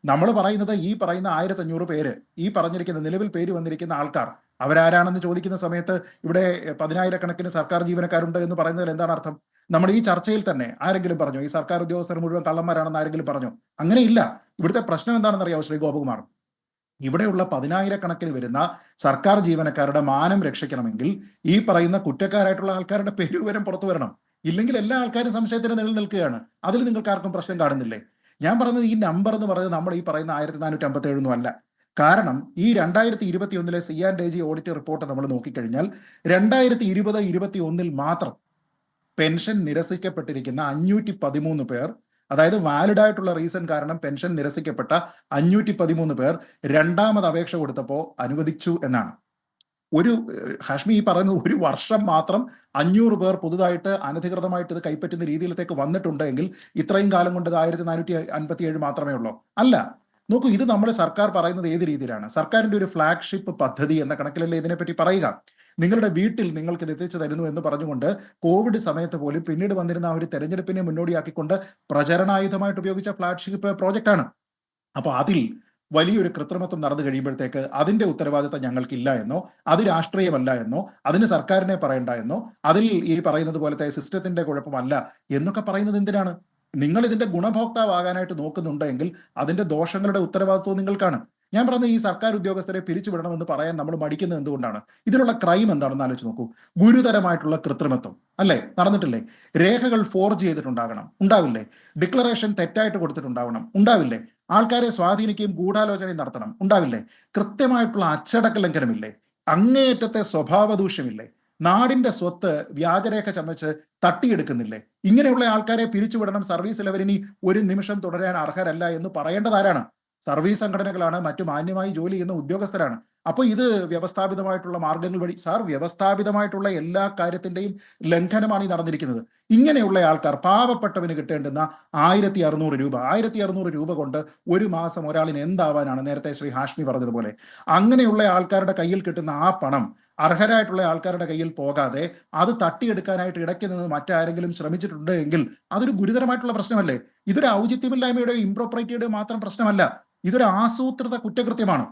Speaker 4: നമ്മൾ പറയുന്നത് ഈ പറയുന്ന 1500 പേര്, ഈ പറഞ്ഞിരിക്കുന്ന നിലവിൽ പേര് വന്നിരിക്കുന്ന ആൾക്കാർ അവരാരാണെന്ന് ചോദിക്കുന്ന സമയത്ത് ഇവിടെ 10,000 സർക്കാർ ജീവനക്കാരുണ്ട് എന്ന് പറയുന്നതിൽ എന്താണ് അർത്ഥം? നമ്മുടെ ഈ ചർച്ചയിൽ തന്നെ ആരെങ്കിലും പറഞ്ഞോ ഈ സർക്കാർ ഉദ്യോഗസ്ഥർ മുഴുവൻ കള്ളന്മാരാണെന്ന് ആരെങ്കിലും പറഞ്ഞോ? അങ്ങനെയില്ല. ഇവിടുത്തെ പ്രശ്നം എന്താണെന്ന് അറിയാമോ ശ്രീ ഗോപകുമാർ? ഇവിടെയുള്ള 10,000-കണക്കിന് വരുന്ന സർക്കാർ ജീവനക്കാരുടെ മാനം രക്ഷിക്കണമെങ്കിൽ ഈ പറയുന്ന കുറ്റക്കാരായിട്ടുള്ള ആൾക്കാരുടെ പേരുവിവരം പുറത്തു വരണം. ഇല്ലെങ്കിൽ എല്ലാ ആൾക്കാരും സംശയത്തിന് നിലനിൽക്കുകയാണ്. അതിൽ നിങ്ങൾക്ക് ആർക്കും പ്രശ്നം കാണുന്നില്ലേ? ഞാൻ പറഞ്ഞത് ഈ നമ്പർ എന്ന് പറയുന്നത് നമ്മൾ ഈ പറയുന്ന 1457 ഒന്നും അല്ല. കാരണം ഈ 2021 C&AG ഓഡിറ്റ് റിപ്പോർട്ട് നമ്മൾ നോക്കിക്കഴിഞ്ഞാൽ 2020-21 മാത്രം പെൻഷൻ നിരസിക്കപ്പെട്ടിരിക്കുന്ന 513 പേർ, അതായത് വാലിഡ് ആയിട്ടുള്ള റീസൺ കാരണം പെൻഷൻ നിരസിക്കപ്പെട്ട 513 പേർ രണ്ടാമത് അപേക്ഷ കൊടുത്തപ്പോൾ അനുവദിച്ചു എന്നാണ്. ഹാഷ്മി ഈ പറയുന്നത് ഒരു വർഷം മാത്രം 500 പേർ പുതുതായിട്ട് അനധികൃതമായിട്ട് ഇത് കൈപ്പറ്റുന്ന രീതിയിലേക്ക് വന്നിട്ടുണ്ടെങ്കിൽ ഇത്രയും കാലം കൊണ്ട് 1457 മാത്രമേ ഉള്ളൂ. അല്ല, നോക്കൂ, ഇത് നമ്മുടെ സർക്കാർ പറയുന്നത് ഏത് രീതിയിലാണ്? സർക്കാരിന്റെ ഒരു ഫ്ലാഗ്ഷിപ്പ് പദ്ധതി എന്ന കണക്കിലല്ലേ ഇതിനെപ്പറ്റി പറയുക. നിങ്ങളുടെ വീട്ടിൽ നിങ്ങൾക്ക് ഇത് എത്തിച്ചു തരുന്നു എന്ന് പറഞ്ഞുകൊണ്ട് കോവിഡ് സമയത്ത് പോലും പിന്നീട് വന്നിരുന്ന ആ ഒരു തെരഞ്ഞെടുപ്പിനെ മുന്നോടിയാക്കിക്കൊണ്ട് പ്രചരണായുധമായിട്ട് ഉപയോഗിച്ച ഫ്ലാഗ്ഷിപ്പ് പ്രോജക്റ്റാണ്. അപ്പോൾ അതിൽ വലിയൊരു കൃത്രിമത്വം നടന്നു കഴിയുമ്പോഴത്തേക്ക് അതിന്റെ ഉത്തരവാദിത്തം ഞങ്ങൾക്കില്ല എന്നോ, അത് രാഷ്ട്രീയമല്ല എന്നോ, അതിന് സർക്കാരിനെ പറയണ്ട എന്നോ, അതിൽ ഈ പറയുന്നത് പോലത്തെ സിസ്റ്റത്തിന്റെ കുഴപ്പമല്ല എന്നൊക്കെ പറയുന്നത് എന്തിനാണ്? നിങ്ങൾ ഇതിന്റെ ഗുണഭോക്താവാകാനായിട്ട് നോക്കുന്നുണ്ടെങ്കിൽ അതിന്റെ ദോഷങ്ങളുടെ ഉത്തരവാദിത്വം നിങ്ങൾക്കാണ്. ഞാൻ പറഞ്ഞ ഈ സർക്കാർ ഉദ്യോഗസ്ഥരെ പിരിച്ചുവിടണമെന്ന് പറയാൻ നമ്മൾ മടിക്കുന്നത് എന്തുകൊണ്ടാണ്? ഇതിലുള്ള ക്രൈം എന്താണെന്ന് ആലോചിച്ച് നോക്കൂ. ഗുരുതരമായിട്ടുള്ള കൃത്രിമത്വം അല്ലേ നടന്നിട്ടില്ലേ? രേഖകൾ ഫോർജ് ചെയ്തിട്ടുണ്ടാകണം, ഉണ്ടാവില്ലേ? ഡിക്ലറേഷൻ തെറ്റായിട്ട് കൊടുത്തിട്ടുണ്ടാവണം, ഉണ്ടാവില്ലേ? ആൾക്കാരെ സ്വാധീനിക്കുകയും ഗൂഢാലോചനയും നടത്തണം, ഉണ്ടാവില്ലേ? കൃത്യമായിട്ടുള്ള അച്ചടക്ക ലംഘനമില്ലേ? അങ്ങേയറ്റത്തെ സ്വഭാവ ദൂഷ്യമില്ലേ? നാടിന്റെ സ്വത്ത് വ്യാജരേഖ ചമച്ച് തട്ടിയെടുക്കുന്നില്ലേ? ഇങ്ങനെയുള്ള ആൾക്കാരെ പിരിച്ചുവിടണം, സർവീസിൽ അവരിനി ഒരു നിമിഷം തുടരാൻ അർഹരല്ല എന്ന് പറയേണ്ടതാരാണ്? സർവീസ് സംഘടനകളാണ്, മറ്റു മാന്യമായി ജോലി ചെയ്യുന്ന ഉദ്യോഗസ്ഥരാണ്. അപ്പോൾ ഇത് വ്യവസ്ഥാപിതമായിട്ടുള്ള മാർഗങ്ങൾ വഴി, സാർ, വ്യവസ്ഥാപിതമായിട്ടുള്ള എല്ലാ കാര്യത്തിന്റെയും ലംഘനമാണ് ഈ നടന്നിരിക്കുന്നത്. ഇങ്ങനെയുള്ള ആൾക്കാർ, പാവപ്പെട്ടവന് കിട്ടേണ്ടുന്ന 1600 രൂപ കൊണ്ട് ഒരു മാസം ഒരാളിന് എന്താവാനാണ്? നേരത്തെ ശ്രീ ഹാഷ്മി പറഞ്ഞതുപോലെ അങ്ങനെയുള്ള ആൾക്കാരുടെ കയ്യിൽ കിട്ടുന്ന ആ പണം അർഹരായിട്ടുള്ള ആൾക്കാരുടെ കയ്യിൽ പോകാതെ അത് തട്ടിയെടുക്കാനായിട്ട് ഇടയ്ക്ക് നിന്ന് മറ്റാരെങ്കിലും ശ്രമിച്ചിട്ടുണ്ട് എങ്കിൽ അതൊരു ഗുരുതരമായിട്ടുള്ള പ്രശ്നമല്ലേ? ഇതൊരു ഔചിത്യമില്ലായ്മയുടെയോ ഇംപ്രോപ്രൈറ്റിയുടെയോ മാത്രം പ്രശ്നമല്ല, ഇതൊരു ആസൂത്രിത കുറ്റകൃത്യമാണ്.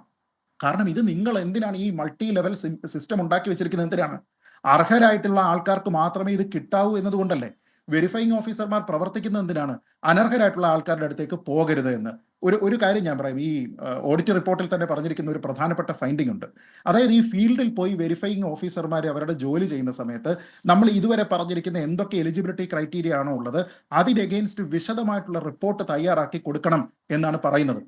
Speaker 4: കാരണം ഇത് നിങ്ങൾ എന്തിനാണ് ഈ മൾട്ടി ലെവൽ സിസ്റ്റം ഉണ്ടാക്കി വെച്ചിരിക്കുന്നത്? എന്തിനാണ്? അർഹരായിട്ടുള്ള ആൾക്കാർക്ക് മാത്രമേ ഇത് കിട്ടാവൂ എന്നതുകൊണ്ടല്ലേ. വെരിഫൈങ് ഓഫീസർമാർ പ്രവർത്തിക്കുന്നത് എന്തിനാണ്? അനർഹരായിട്ടുള്ള ആൾക്കാരുടെ അടുത്തേക്ക് പോകരുത് എന്ന്. ഒരു കാര്യം ഞാൻ പറയാം. ഈ ഓഡിറ്റ് റിപ്പോർട്ടിൽ തന്നെ പറഞ്ഞിരിക്കുന്ന ഒരു പ്രധാനപ്പെട്ട ഫൈൻഡിംഗ് ഉണ്ട്. അതായത് ഈ ഫീൽഡിൽ പോയി വെരിഫൈങ് ഓഫീസർമാർ അവരുടെ ജോലി ചെയ്യുന്ന സമയത്ത് നമ്മൾ ഇതുവരെ പറഞ്ഞിരിക്കുന്ന എന്തൊക്കെ എലിജിബിലിറ്റി ക്രൈറ്റീരിയ ആണോ ഉള്ളത് അതിന് എഗെയിൻസ്റ്റ് വിശദമായിട്ടുള്ള റിപ്പോർട്ട് തയ്യാറാക്കി കൊടുക്കണം എന്നാണ് പറയുന്നത്.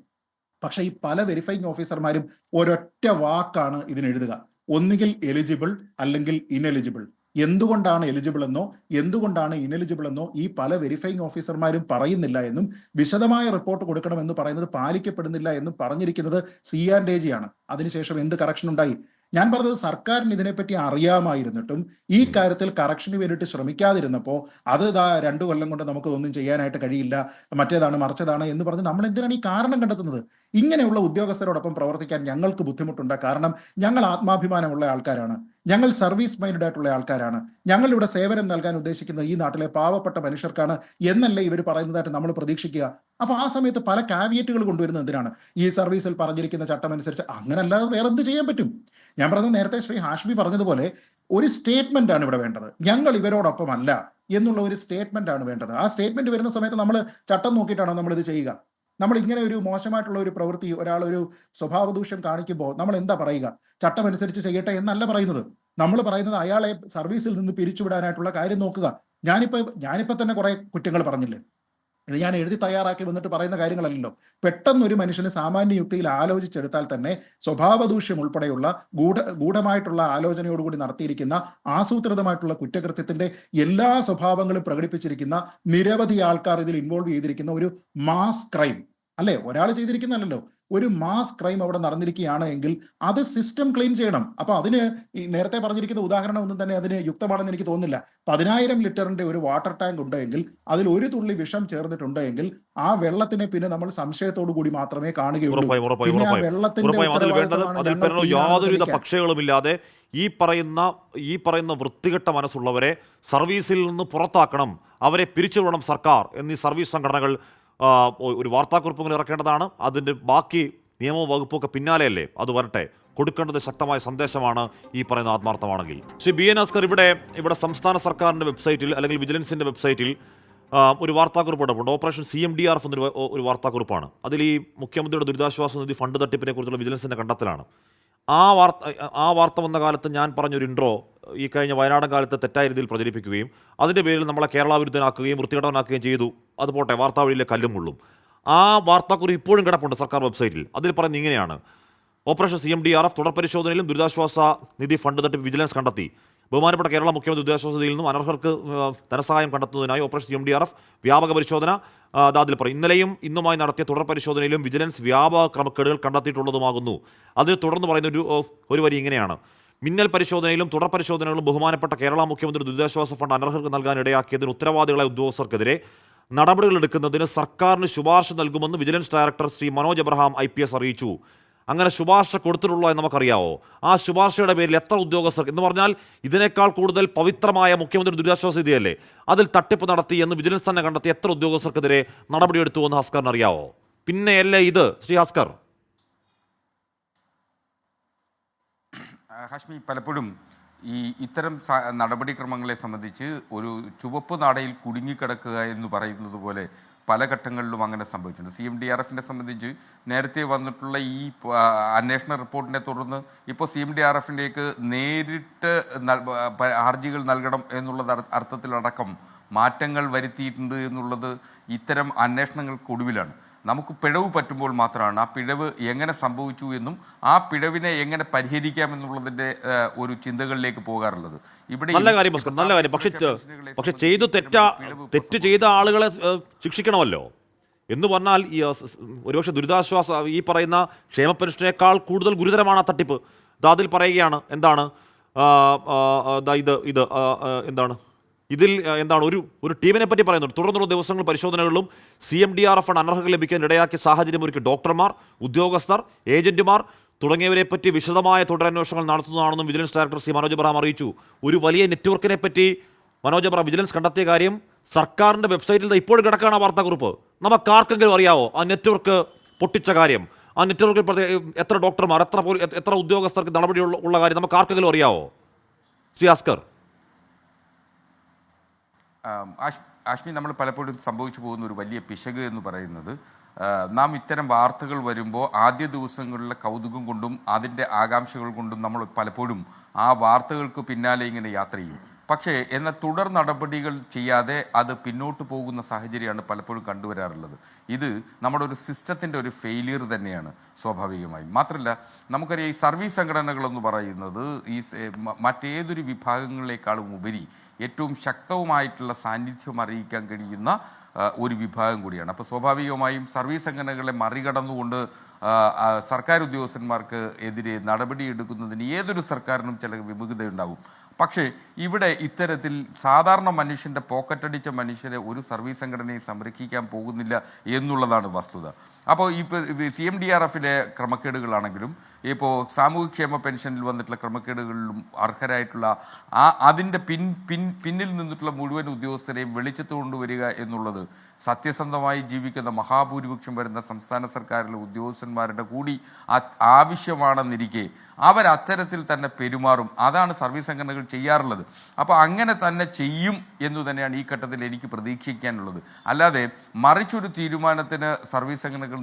Speaker 4: പക്ഷെ ഈ പല വെരിഫൈങ് ഓഫീസർമാരും ഒരൊറ്റ വാക്കാണ് ഇതിനെഴുതുക, ഒന്നുകിൽ എലിജിബിൾ അല്ലെങ്കിൽ ഇനെലിജിബിൾ. എന്തുകൊണ്ടാണ് എലിജിബിൾ എന്നോ എന്തുകൊണ്ടാണ് ഇനെലിജിബിൾ എന്നോ ഈ പല വെരിഫൈങ് ഓഫീസർമാരും പറയുന്നില്ല എന്നും വിശദമായ റിപ്പോർട്ട് കൊടുക്കണമെന്ന് പറയുന്നത് പാലിക്കപ്പെടുന്നില്ല എന്നും പറഞ്ഞിരിക്കുന്നത് C&AG ആണ്. അതിനുശേഷം എന്ത് കറക്ഷൻ ഉണ്ടായി? ഞാൻ പറഞ്ഞത് സർക്കാരിന് ഇതിനെപ്പറ്റി അറിയാമായിരുന്നിട്ടും ഈ കാര്യത്തിൽ കറക്ഷന് വേണ്ടിയിട്ട് ശ്രമിക്കാതിരുന്നപ്പോൾ അത് 2 കൊല്ലം കൊണ്ട് നമുക്ക് ഒന്നും ചെയ്യാനായിട്ട് കഴിയില്ല, മറ്റേതാണ് മറിച്ചതാണ് എന്ന് പറഞ്ഞ് നമ്മൾ എന്തിനാണ് ഈ കാരണം കണ്ടെത്തുന്നത്? ഇങ്ങനെയുള്ള ഉദ്യോഗസ്ഥരോടൊപ്പം പ്രവർത്തിക്കാൻ ഞങ്ങൾക്ക് ബുദ്ധിമുട്ടുണ്ട്. കാരണം ഞങ്ങൾ ആത്മാഭിമാനമുള്ള ആൾക്കാരാണ്, ഞങ്ങൾ സർവീസ് മൈൻഡഡ് ആയിട്ടുള്ള ആൾക്കാരാണ്, ഞങ്ങളിവിടെ സേവനം നൽകാൻ ഉദ്ദേശിക്കുന്ന ഈ നാട്ടിലെ പാവപ്പെട്ട മനുഷ്യർക്കാണ് എന്നല്ലേ ഇവർ പറയുന്നതായിട്ട് നമ്മൾ പ്രതീക്ഷിക്കുക. അപ്പൊ ആ സമയത്ത് പല കാവിയറ്റുകൾ കൊണ്ടുവരുന്നത് എന്തിനാണ്? ഈ സർവീസിൽ പറഞ്ഞിരിക്കുന്ന ചട്ടം അനുസരിച്ച്. അങ്ങനെ അല്ലാതെ വേറെ എന്ത് ചെയ്യാൻ പറ്റും? ഞാൻ പറഞ്ഞത് നേരത്തെ ശ്രീ ഹാഷ്മി പറഞ്ഞതുപോലെ ഒരു സ്റ്റേറ്റ്മെന്റ് ആണ് ഇവിടെ വേണ്ടത്. ഞങ്ങൾ ഇവരോടൊപ്പം അല്ല എന്നുള്ള ഒരു സ്റ്റേറ്റ്മെന്റ് ആണ് വേണ്ടത്. ആ സ്റ്റേറ്റ്മെന്റ് വരുന്ന സമയത്ത് നമ്മൾ ചട്ടം നോക്കിയിട്ടാണോ നമ്മൾ ഇത് ചെയ്യുക? നമ്മൾ ഇങ്ങനെ ഒരു മോശമായിട്ടുള്ള ഒരു പ്രവൃത്തി, ഒരാൾ ഒരു സ്വഭാവ ദൂഷ്യം കാണിക്കുമ്പോൾ നമ്മൾ എന്താ പറയുക? ചട്ടം അനുസരിച്ച് ചെയ്യട്ടെ എന്നല്ല പറയുന്നത്. നമ്മൾ പറയുന്നത് അയാളെ സർവീസിൽ നിന്ന് പിരിച്ചുവിടാനായിട്ടുള്ള കാര്യം നോക്കുക. ഞാനിപ്പോ തന്നെ കുറെ കുറ്റങ്ങൾ പറഞ്ഞില്ലേ? ഇത് ഞാൻ എഴുതി തയ്യാറാക്കി വന്നിട്ട് പറയുന്ന കാര്യങ്ങളല്ലല്ലോ. പെട്ടെന്നൊരു മനുഷ്യന് സാമാന്യ യുക്തിയിൽ ആലോചിച്ചെടുത്താൽ തന്നെ സ്വഭാവദൂഷ്യം ഉൾപ്പെടെയുള്ള ഗൂഢമായിട്ടുള്ള ആലോചനയോടുകൂടി നടത്തിയിരിക്കുന്ന ആസൂത്രിതമായിട്ടുള്ള കുറ്റകൃത്യത്തിന്റെ എല്ലാ സ്വഭാവങ്ങളും പ്രകടിപ്പിച്ചിരിക്കുന്ന നിരവധി ആൾക്കാർ ഇതിൽ ഇൻവോൾവ് ചെയ്തിരിക്കുന്ന ഒരു മാസ് ക്രൈം അല്ലേ? ഒരാൾ ചെയ്തിരിക്കുന്നല്ലോ, ഒരു മാസ് ക്രൈം അവിടെ നടന്നിരിക്കുകയാണ് എങ്കിൽ അത് സിസ്റ്റം ക്ലീൻ ചെയ്യണം. അപ്പൊ അതിന് ഈ നേരത്തെ പറഞ്ഞിരിക്കുന്ന ഉദാഹരണം ഒന്നും തന്നെ അതിന് യുക്തമാണെന്ന് എനിക്ക് തോന്നുന്നില്ല. 10,000 ലിറ്ററിന്റെ ഒരു വാട്ടർ ടാങ്ക് ഉണ്ടെങ്കിൽ അതിൽ ഒരു തുള്ളി വിഷം ചേർന്നിട്ടുണ്ടെങ്കിൽ ആ വെള്ളത്തിനെ പിന്നെ നമ്മൾ സംശയത്തോടു കൂടി മാത്രമേ കാണുകയുള്ളൂ. പിന്നെ ആ വെള്ളത്തിന്റെ
Speaker 1: യാതൊരുവിധ പക്ഷകളുമില്ലാതെ ഈ പറയുന്ന വൃത്തികെട്ട മനസ്സുള്ളവരെ സർവീസിൽ നിന്ന് പുറത്താക്കണം, അവരെ പിരിച്ചുവിടണം സർക്കാർ എന്നീ സർവീസ് സംഘടനകൾ ഒരു വാർത്താക്കുറിപ്പുകൾ ഇറക്കേണ്ടതാണ്. അതിൻ്റെ ബാക്കി നിയമവും വകുപ്പൊക്കെ പിന്നാലെയല്ലേ, അത് വരട്ടെ. കൊടുക്കേണ്ടത് ശക്തമായ സന്ദേശമാണ് ഈ പറയുന്ന ആത്മാർത്ഥമാണെങ്കിൽ. ശ്രീ BN അസ്കർ, ഇവിടെ സംസ്ഥാന സർക്കാരിൻ്റെ വെബ്സൈറ്റിൽ അല്ലെങ്കിൽ വിജിലൻസിൻ്റെ വെബ്സൈറ്റിൽ ഒരു വാർത്താക്കുറിപ്പ് ഇടപെട്ടുണ്ട്. ഓപ്പറേഷൻ CMDRF എന്നൊരു ഒരു വാർത്താക്കുറിപ്പാണ്. അതിൽ ഈ മുഖ്യമന്ത്രിയുടെ ദുരിതാശ്വാസ നിധി ഫണ്ട് തട്ടിപ്പിനെ കുറിച്ചുള്ള വിജിലൻസിൻ്റെ കണ്ടെത്തലാണ്. ആ വാർത്ത വന്ന കാലത്ത് ഞാൻ പറഞ്ഞൊരു ഇൻട്രോ ഈ കഴിഞ്ഞ വയനാടൻ കാലത്ത് തെറ്റായ രീതിയിൽ പ്രചരിപ്പിക്കുകയും അതിൻ്റെ പേരിൽ നമ്മളെ കേരള വിരുദ്ധനാക്കുകയും വൃത്തികെട്ടവനാക്കുകയും ചെയ്തു. അതുപോട്ടെ, വാർത്താവഴിയിലെ കല്ലും മുള്ളും. ആ വാർത്താക്കുറിപ്പ് ഇപ്പോഴും കിടപ്പുണ്ട് സർക്കാർ വെബ്സൈറ്റിൽ. അതിൽ പറയുന്നത് ഇങ്ങനെയാണ്: ഓപ്പറേഷൻ CMDRF തുടർ പരിശോധനയിലും ദുരിതാശ്വാസ നിധി ഫണ്ട് തട്ടിപ്പ് വിജിലൻസ് കണ്ടെത്തി. ബഹുമാനപ്പെട്ട കേരള മുഖ്യമന്ത്രി ദുരിതാശ്വാസ നിധിയിൽ നിന്നും അനർഹർക്ക് ധനസഹായം കണ്ടെത്തുന്നതിനായി ഓപ്പറേഷൻ CMDRF വ്യാപക പരിശോധന അതിൽ പറയും. ഇന്നലെയും ഇന്നുമായി നടത്തിയ തുടർ പരിശോധനയിലും വിജിലൻസ് വ്യാപക ക്രമക്കേടുകൾ കണ്ടെത്തിയിട്ടുള്ളതുമാകുന്നു. അതിൽ തുടർന്ന് പറയുന്ന ഒരു വരി ഇങ്ങനെയാണ്: മിന്നൽ പരിശോധനയിലും തുടർ പരിശോധനകളും ബഹുമാനപ്പെട്ട കേരള മുഖ്യമന്ത്രി ദുരിതാശ്വാസ ഫണ്ട് അനർഹർക്ക് നൽകാൻ ഇടയാക്കിയതിന് ഉത്തരവാദികളായ ഉദ്യോഗസ്ഥർക്കെതിരെ നടപടികൾ എടുക്കുന്നതിന് സർക്കാരിന് ശുപാർശ നൽകുമെന്ന് vigilance director Shri Manoj Abraham IPS അറിയിച്ചു. അങ്ങനെ ശുപാർശ കൊടുത്തിട്ടുള്ളൂ എന്ന് നമുക്കറിയാവോ? ആ ശുപാർശയുടെ പേരിൽ എത്ര ഉദ്യോഗസ്ഥർ എന്ന് പറഞ്ഞാൽ ഇതിനേക്കാൾ കൂടുതൽ പവിത്രമായ മുഖ്യമന്ത്രി ദുരിതാശ്വാസ നിധിയല്ലേ, അതിൽ തട്ടിപ്പ് നടത്തി എന്ന് വിജിലൻസ് തന്നെ കണ്ടെത്തി എത്ര ഉദ്യോഗസ്ഥർക്കെതിരെ നടപടിയെടുത്തു എന്ന് ഹസ്കറിന് അറിയാവോ? പിന്നെയല്ലേ ഇത് ശ്രീ ഹസ്കർ?
Speaker 5: ഹാഷ്മി, പലപ്പോഴും ഇത്തരം നടപടിക്രമങ്ങളെ സംബന്ധിച്ച് ഒരു ചുവപ്പ് നാടയിൽ കുടുങ്ങിക്കിടക്കുക എന്ന് പറയുന്നത് പോലെ പല ഘട്ടങ്ങളിലും അങ്ങനെ സംഭവിച്ചിട്ടുണ്ട്. CMDRFനെ സംബന്ധിച്ച് നേരത്തെ വന്നിട്ടുള്ള ഈ അന്വേഷണ റിപ്പോർട്ടിനെ തുടർന്ന് ഇപ്പോൾ CMDRFിലേക്ക് നേരിട്ട് ഹർജികൾ നൽകണം എന്നുള്ള അർത്ഥത്തിലടക്കം മാറ്റങ്ങൾ വരുത്തിയിട്ടുണ്ട് എന്നുള്ളത് ഇത്തരം അന്വേഷണങ്ങൾക്കൊടുവിലാണ്. നമുക്ക് പിഴവ് പറ്റുമ്പോൾ മാത്രമാണ് ആ പിഴവ് എങ്ങനെ സംഭവിച്ചു എന്നും ആ പിഴവിനെ എങ്ങനെ പരിഹരിക്കാമെന്നുള്ളതിന്റെ ഒരു ചിന്തകളിലേക്ക് പോകാറുള്ളത്. ഇവിടെ
Speaker 1: നല്ല കാര്യം, നല്ല കാര്യം. പക്ഷെ തെറ്റ് ചെയ്ത ആളുകളെ ശിക്ഷിക്കണമല്ലോ. എന്ന് പറഞ്ഞാൽ ഈ ഒരുപക്ഷെ ദുരിതാശ്വാസ ഈ പറയുന്ന ക്ഷേമ പെൻഷനേക്കാൾ കൂടുതൽ ഗുരുതരമാണ് ആ തട്ടിപ്പ്. അതിൽ പറയുകയാണ് എന്താണ് എന്താണ് ഇതിൽ എന്താണ് ഒരു ടീമിനെ പറ്റി പറയുന്നുണ്ട്. തുടർന്നുള്ള ദിവസങ്ങൾ പരിശോധനകളിലും CMDRF ഫണ്ട് അനർഹർക്ക് ലഭിക്കാൻ ഇടയാക്കിയ സാഹചര്യം ഒരുക്കി ഡോക്ടർമാർ, ഉദ്യോഗസ്ഥർ, ഏജന്റുമാർ തുടങ്ങിയവരെ പറ്റി വിശദമായ തുടരന്വേഷണങ്ങൾ നടത്തുന്നതാണെന്നും വിജിലൻസ് ഡയറക്ടർ ശ്രീ മനോജ് എബ്രഹാം അറിയിച്ചു. ഒരു വലിയ നെറ്റ്വർക്കിനെ പറ്റി മനോജ് എബ്രഹാം വിജിലൻസ് കണ്ടെത്തിയ കാര്യം സർക്കാരിൻ്റെ വെബ്സൈറ്റിൽ ഇപ്പോഴും കിടക്കുകയാണ് ആ വാർത്താക്കുറിപ്പ്. നമുക്കാർക്കെങ്കിലും അറിയാവോ ആ നെറ്റ്വർക്ക് പൊട്ടിച്ച കാര്യം? ആ നെറ്റ്വർക്കിൽ എത്ര ഡോക്ടർമാർ, എത്ര ഉദ്യോഗസ്ഥർക്ക് നടപടി ഉള്ള കാര്യം നമുക്ക് ആർക്കെങ്കിലും അറിയാവോ ശ്രീ ഹസ്കർ?
Speaker 5: ആഷ്മി, നമ്മൾ പലപ്പോഴും സംഭവിച്ചു പോകുന്ന ഒരു വലിയ പിശക് എന്ന് പറയുന്നത്, നാം ഇത്തരം വാർത്തകൾ വരുമ്പോൾ ആദ്യ ദിവസങ്ങളിലെ കൗതുകം കൊണ്ടും അതിൻ്റെ ആകാംക്ഷകൾ കൊണ്ടും നമ്മൾ പലപ്പോഴും ആ വാർത്തകൾക്ക് പിന്നാലെ ഇങ്ങനെ യാത്ര ചെയ്യും. പക്ഷേ എന്നാൽ തുടർ നടപടികൾ ചെയ്യാതെ അത് പിന്നോട്ട് പോകുന്ന സാഹചര്യമാണ് പലപ്പോഴും കണ്ടുവരാറുള്ളത്. ഇത് നമ്മുടെ ഒരു സിസ്റ്റത്തിൻ്റെ ഒരു ഫെയിലിയർ തന്നെയാണ് സ്വാഭാവികമായും. മാത്രമല്ല, നമുക്കറിയാം ഈ സർവീസ് സംഘടനകളെന്ന് പറയുന്നത് ഈ മറ്റേതൊരു വിഭാഗങ്ങളിലേക്കാളും ഉപരി ഏറ്റവും ശക്തവുമായിട്ടുള്ള സാന്നിധ്യം അറിയിക്കാൻ കഴിയുന്ന ഒരു വിഭാഗം കൂടിയാണ്. അപ്പോൾ സ്വാഭാവികമായും സർവീസ് സംഘടനകളെ മറികടന്നുകൊണ്ട് സർക്കാർ ഉദ്യോഗസ്ഥന്മാർക്ക് എതിരെ നടപടിയെടുക്കുന്നതിന് ഏതൊരു സർക്കാരിനും ചില വിമുഖതയുണ്ടാവും. പക്ഷേ ഇവിടെ ഇത്തരത്തിൽ സാധാരണ മനുഷ്യൻ്റെ പോക്കറ്റടിച്ച മനുഷ്യരെ ഒരു സർവീസ് സംഘടനയെ സംരക്ഷിക്കാൻ പോകുന്നില്ല എന്നുള്ളതാണ് വസ്തുത. അപ്പോൾ ഇപ്പോൾ CMDRFിലെ ക്രമക്കേടുകളാണെങ്കിലും ഇപ്പോൾ സാമൂഹ്യക്ഷേമ പെൻഷനിൽ വന്നിട്ടുള്ള ക്രമക്കേടുകളിലും അർഹരായിട്ടുള്ള അതിൻ്റെ പിന്നിൽ നിന്നിട്ടുള്ള മുഴുവൻ ഉദ്യോഗസ്ഥരെയും വെളിച്ചത്ത് കൊണ്ടുവരിക എന്നുള്ളത് സത്യസന്ധമായി ജീവിക്കുന്ന മഹാഭൂരിപക്ഷം വരുന്ന സംസ്ഥാന സർക്കാരിലെ ഉദ്യോഗസ്ഥന്മാരുടെ കൂടി ആവശ്യമാണെന്നിരിക്കെ അവരത്തരത്തിൽ തന്നെ പെരുമാറും. അതാണ് സർവീസ് സംഘടനകൾ ചെയ്യാറുള്ളത്. അപ്പോൾ അങ്ങനെ തന്നെ ചെയ്യും എന്ന് തന്നെയാണ് ഈ ഘട്ടത്തിൽ എനിക്ക് പ്രതീക്ഷിക്കാനുള്ളത്. അല്ലാതെ മറിച്ചൊരു തീരുമാനത്തിന് സർവീസ് സംഘടനകൾ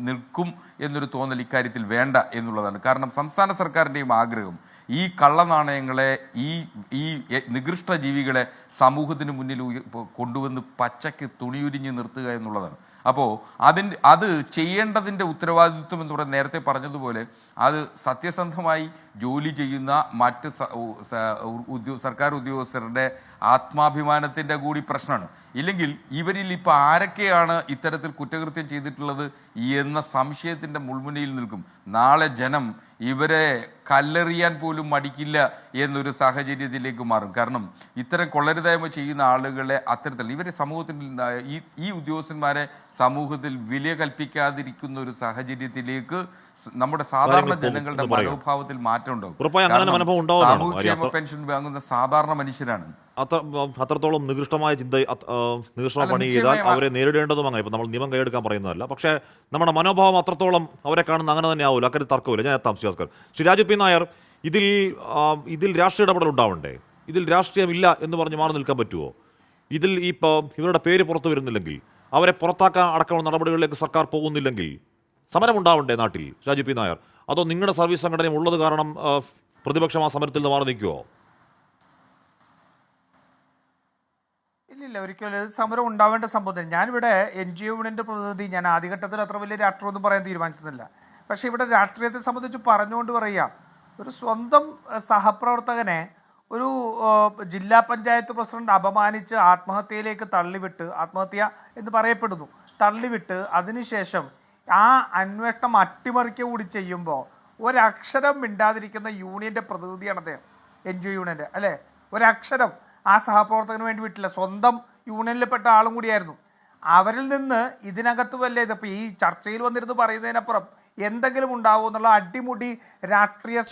Speaker 5: നിൽക്കും എന്നൊരു തോന്നൽ ഇക്കാര്യത്തിൽ വേണ്ട എന്നുള്ളതാണ്. കാരണം സംസ്ഥാന സർക്കാരിൻ്റെയും ആഗ്രഹം ഈ കള്ളനാണയങ്ങളെ, ഈ നികൃഷ്ട ജീവികളെ സമൂഹത്തിന് മുന്നിൽ കൊണ്ടുവന്ന് പച്ചയ്ക്ക് തുണിയുരിഞ്ഞ് നിർത്തുക എന്നുള്ളതാണ്. അപ്പോൾ അത് ചെയ്യേണ്ടതിൻ്റെ ഉത്തരവാദിത്വം എന്ന് പറയുന്നത് നേരത്തെ പറഞ്ഞതുപോലെ അത് സത്യസന്ധമായി ജോലി ചെയ്യുന്ന മറ്റ് സർക്കാർ ഉദ്യോഗസ്ഥരുടെ ആത്മാഭിമാനത്തിൻ്റെ കൂടി പ്രശ്നമാണ്. ഇല്ലെങ്കിൽ ഇവരിൽ ഇപ്പോൾ ആരൊക്കെയാണ് ഇത്തരത്തിൽ കുറ്റകൃത്യം ചെയ്തിട്ടുള്ളത് എന്ന സംശയത്തിൻ്റെ മുൾമുനയിൽ നിൽക്കും. നാളെ ജനം ഇവരെ കല്ലെറിയാൻ പോലും മടിക്കില്ല എന്നൊരു സാഹചര്യത്തിലേക്ക് മാറും. കാരണം ഇത്തരം കൊള്ളരുതായ്മ ചെയ്യുന്ന ആളുകളെ അത്തരത്തിൽ ഇവരെ സമൂഹത്തിൽ ഈ ഉദ്യോഗസ്ഥന്മാരെ സമൂഹത്തിൽ വില കൽപ്പിക്കാതിരിക്കുന്ന ഒരു സാഹചര്യത്തിലേക്ക് നമ്മുടെ സാധാരണ ജനങ്ങളുടെ മനോഭാവത്തിൽ മാറ്റം ഉണ്ടാവും. സാമൂഹ്യക്ഷേമ പെൻഷൻ വാങ്ങുന്ന സാധാരണ മനുഷ്യരാണ്.
Speaker 1: അത്രത്തോളം നികൃഷ്ടമായ നികൃഷ്ടമായ പണി ചെയ്താൽ അവരെ നേരിടേണ്ടതും അങ്ങനെ. ഇപ്പം നമ്മൾ നിയമം കൈയെടുക്കാൻ പറയുന്നതല്ല, പക്ഷേ നമ്മുടെ മനോഭാവം അത്രത്തോളം അവരെ കാണുന്ന അങ്ങനെ തന്നെ ആവില്ല. അക്കാര്യം തർക്കമില്ല. ഞാൻ എത്താം ശ്രീ ഹസ്കർ. ശ്രീ രാജു പി നായർ, ഇതിൽ രാഷ്ട്രീയ ഇടപെടൽ ഉണ്ടാവണ്ടേ? ഇതിൽ രാഷ്ട്രീയമില്ല എന്ന് പറഞ്ഞ് മാറി നിൽക്കാൻ പറ്റുമോ? ഇതിൽ ഇവരുടെ പേര് പുറത്തു വരുന്നില്ലെങ്കിൽ, അവരെ പുറത്താക്കാൻ അടക്കമുള്ള നടപടികളിലേക്ക് സർക്കാർ പോകുന്നില്ലെങ്കിൽ സമരമുണ്ടാവണ്ടേ നാട്ടിൽ, ഷാജി പി നായർ? അതോ നിങ്ങളുടെ സർവീസ് സംഘടനയും ഉള്ളത് കാരണം പ്രതിപക്ഷം ആ സമരത്തിൽ നിന്ന് മാറി നിൽക്കുമോ?
Speaker 6: ഇല്ലില്ല, ഒരിക്കലും സമരം ഉണ്ടാവേണ്ട സംഭവം. ഞാനിവിടെ NGO യൂണിയന്റെ പ്രതിനിധി, ഞാൻ ആദ്യഘട്ടത്തിൽ അത്ര വലിയ രാഷ്ട്രീയമൊന്നും പറയാൻ തീരുമാനിച്ചിരുന്നില്ല. പക്ഷേ ഇവിടെ രാഷ്ട്രീയത്തെ സംബന്ധിച്ച് പറഞ്ഞുകൊണ്ട് പറയാം, ഒരു സ്വന്തം സഹപ്രവർത്തകനെ ഒരു ജില്ലാ പഞ്ചായത്ത് പ്രസിഡന്റ് അപമാനിച്ച് ആത്മഹത്യയിലേക്ക് തള്ളിവിട്ട്, ആത്മഹത്യ എന്ന് പറയപ്പെടുന്നു, തള്ളിവിട്ട് അതിനുശേഷം ആ അന്വേഷണം അട്ടിമറിക്കുക കൂടി ചെയ്യുമ്പോൾ ഒരക്ഷരം മിണ്ടാതിരിക്കുന്ന യൂണിയന്റെ പ്രതിനിധിയാണ് അദ്ദേഹം, NGO യൂണിയന്റെ അല്ലേ. ഒരക്ഷരം ആ സഹപ്രവർത്തകന് വേണ്ടി വിട്ടില്ല. സ്വന്തം യൂണിയനിൽപ്പെട്ട ആളും കൂടിയായിരുന്നു. അവരിൽ നിന്ന് ഇതിനകത്ത് വല്ല ഇതിപ്പോൾ ഈ ചർച്ചയിൽ വന്നിരുന്ന് പറയുന്നതിനപ്പുറം എന്തെങ്കിലും ഉണ്ടാവും എന്നുള്ള അടിമുടി രാഷ്ട്രീയ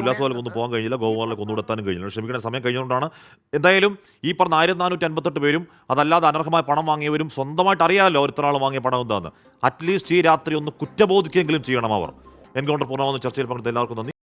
Speaker 1: ഉല്ലാസവാലും ഒന്നും പോകാൻ കഴിഞ്ഞില്ല, ഗോവാളിലേക്ക് ഒന്നും എത്താനും കഴിഞ്ഞില്ല. ക്ഷമിക്കണ സമയം കഴിഞ്ഞുകൊണ്ടാണ്. എന്തായാലും ഈ പറഞ്ഞ 1458 പേരും അതല്ലാതെ അനർഹമായ പണം വാങ്ങിയവരും സ്വന്തമായിട്ട് അറിയാമല്ലോ ഒരുത്തരാൾ വാങ്ങിയ പണം എന്താണെന്ന്. അറ്റ്ലീസ്റ്റ് ഈ രാത്രി ഒന്ന് കുറ്റബോധിക്കെങ്കിലും ചെയ്യണം അവർ. എൻകൗണ്ടർ പൂർണ്ണമാകുന്ന ചർച്ചയിൽ പങ്കെടുത്ത എല്ലാവർക്കും നന്ദി.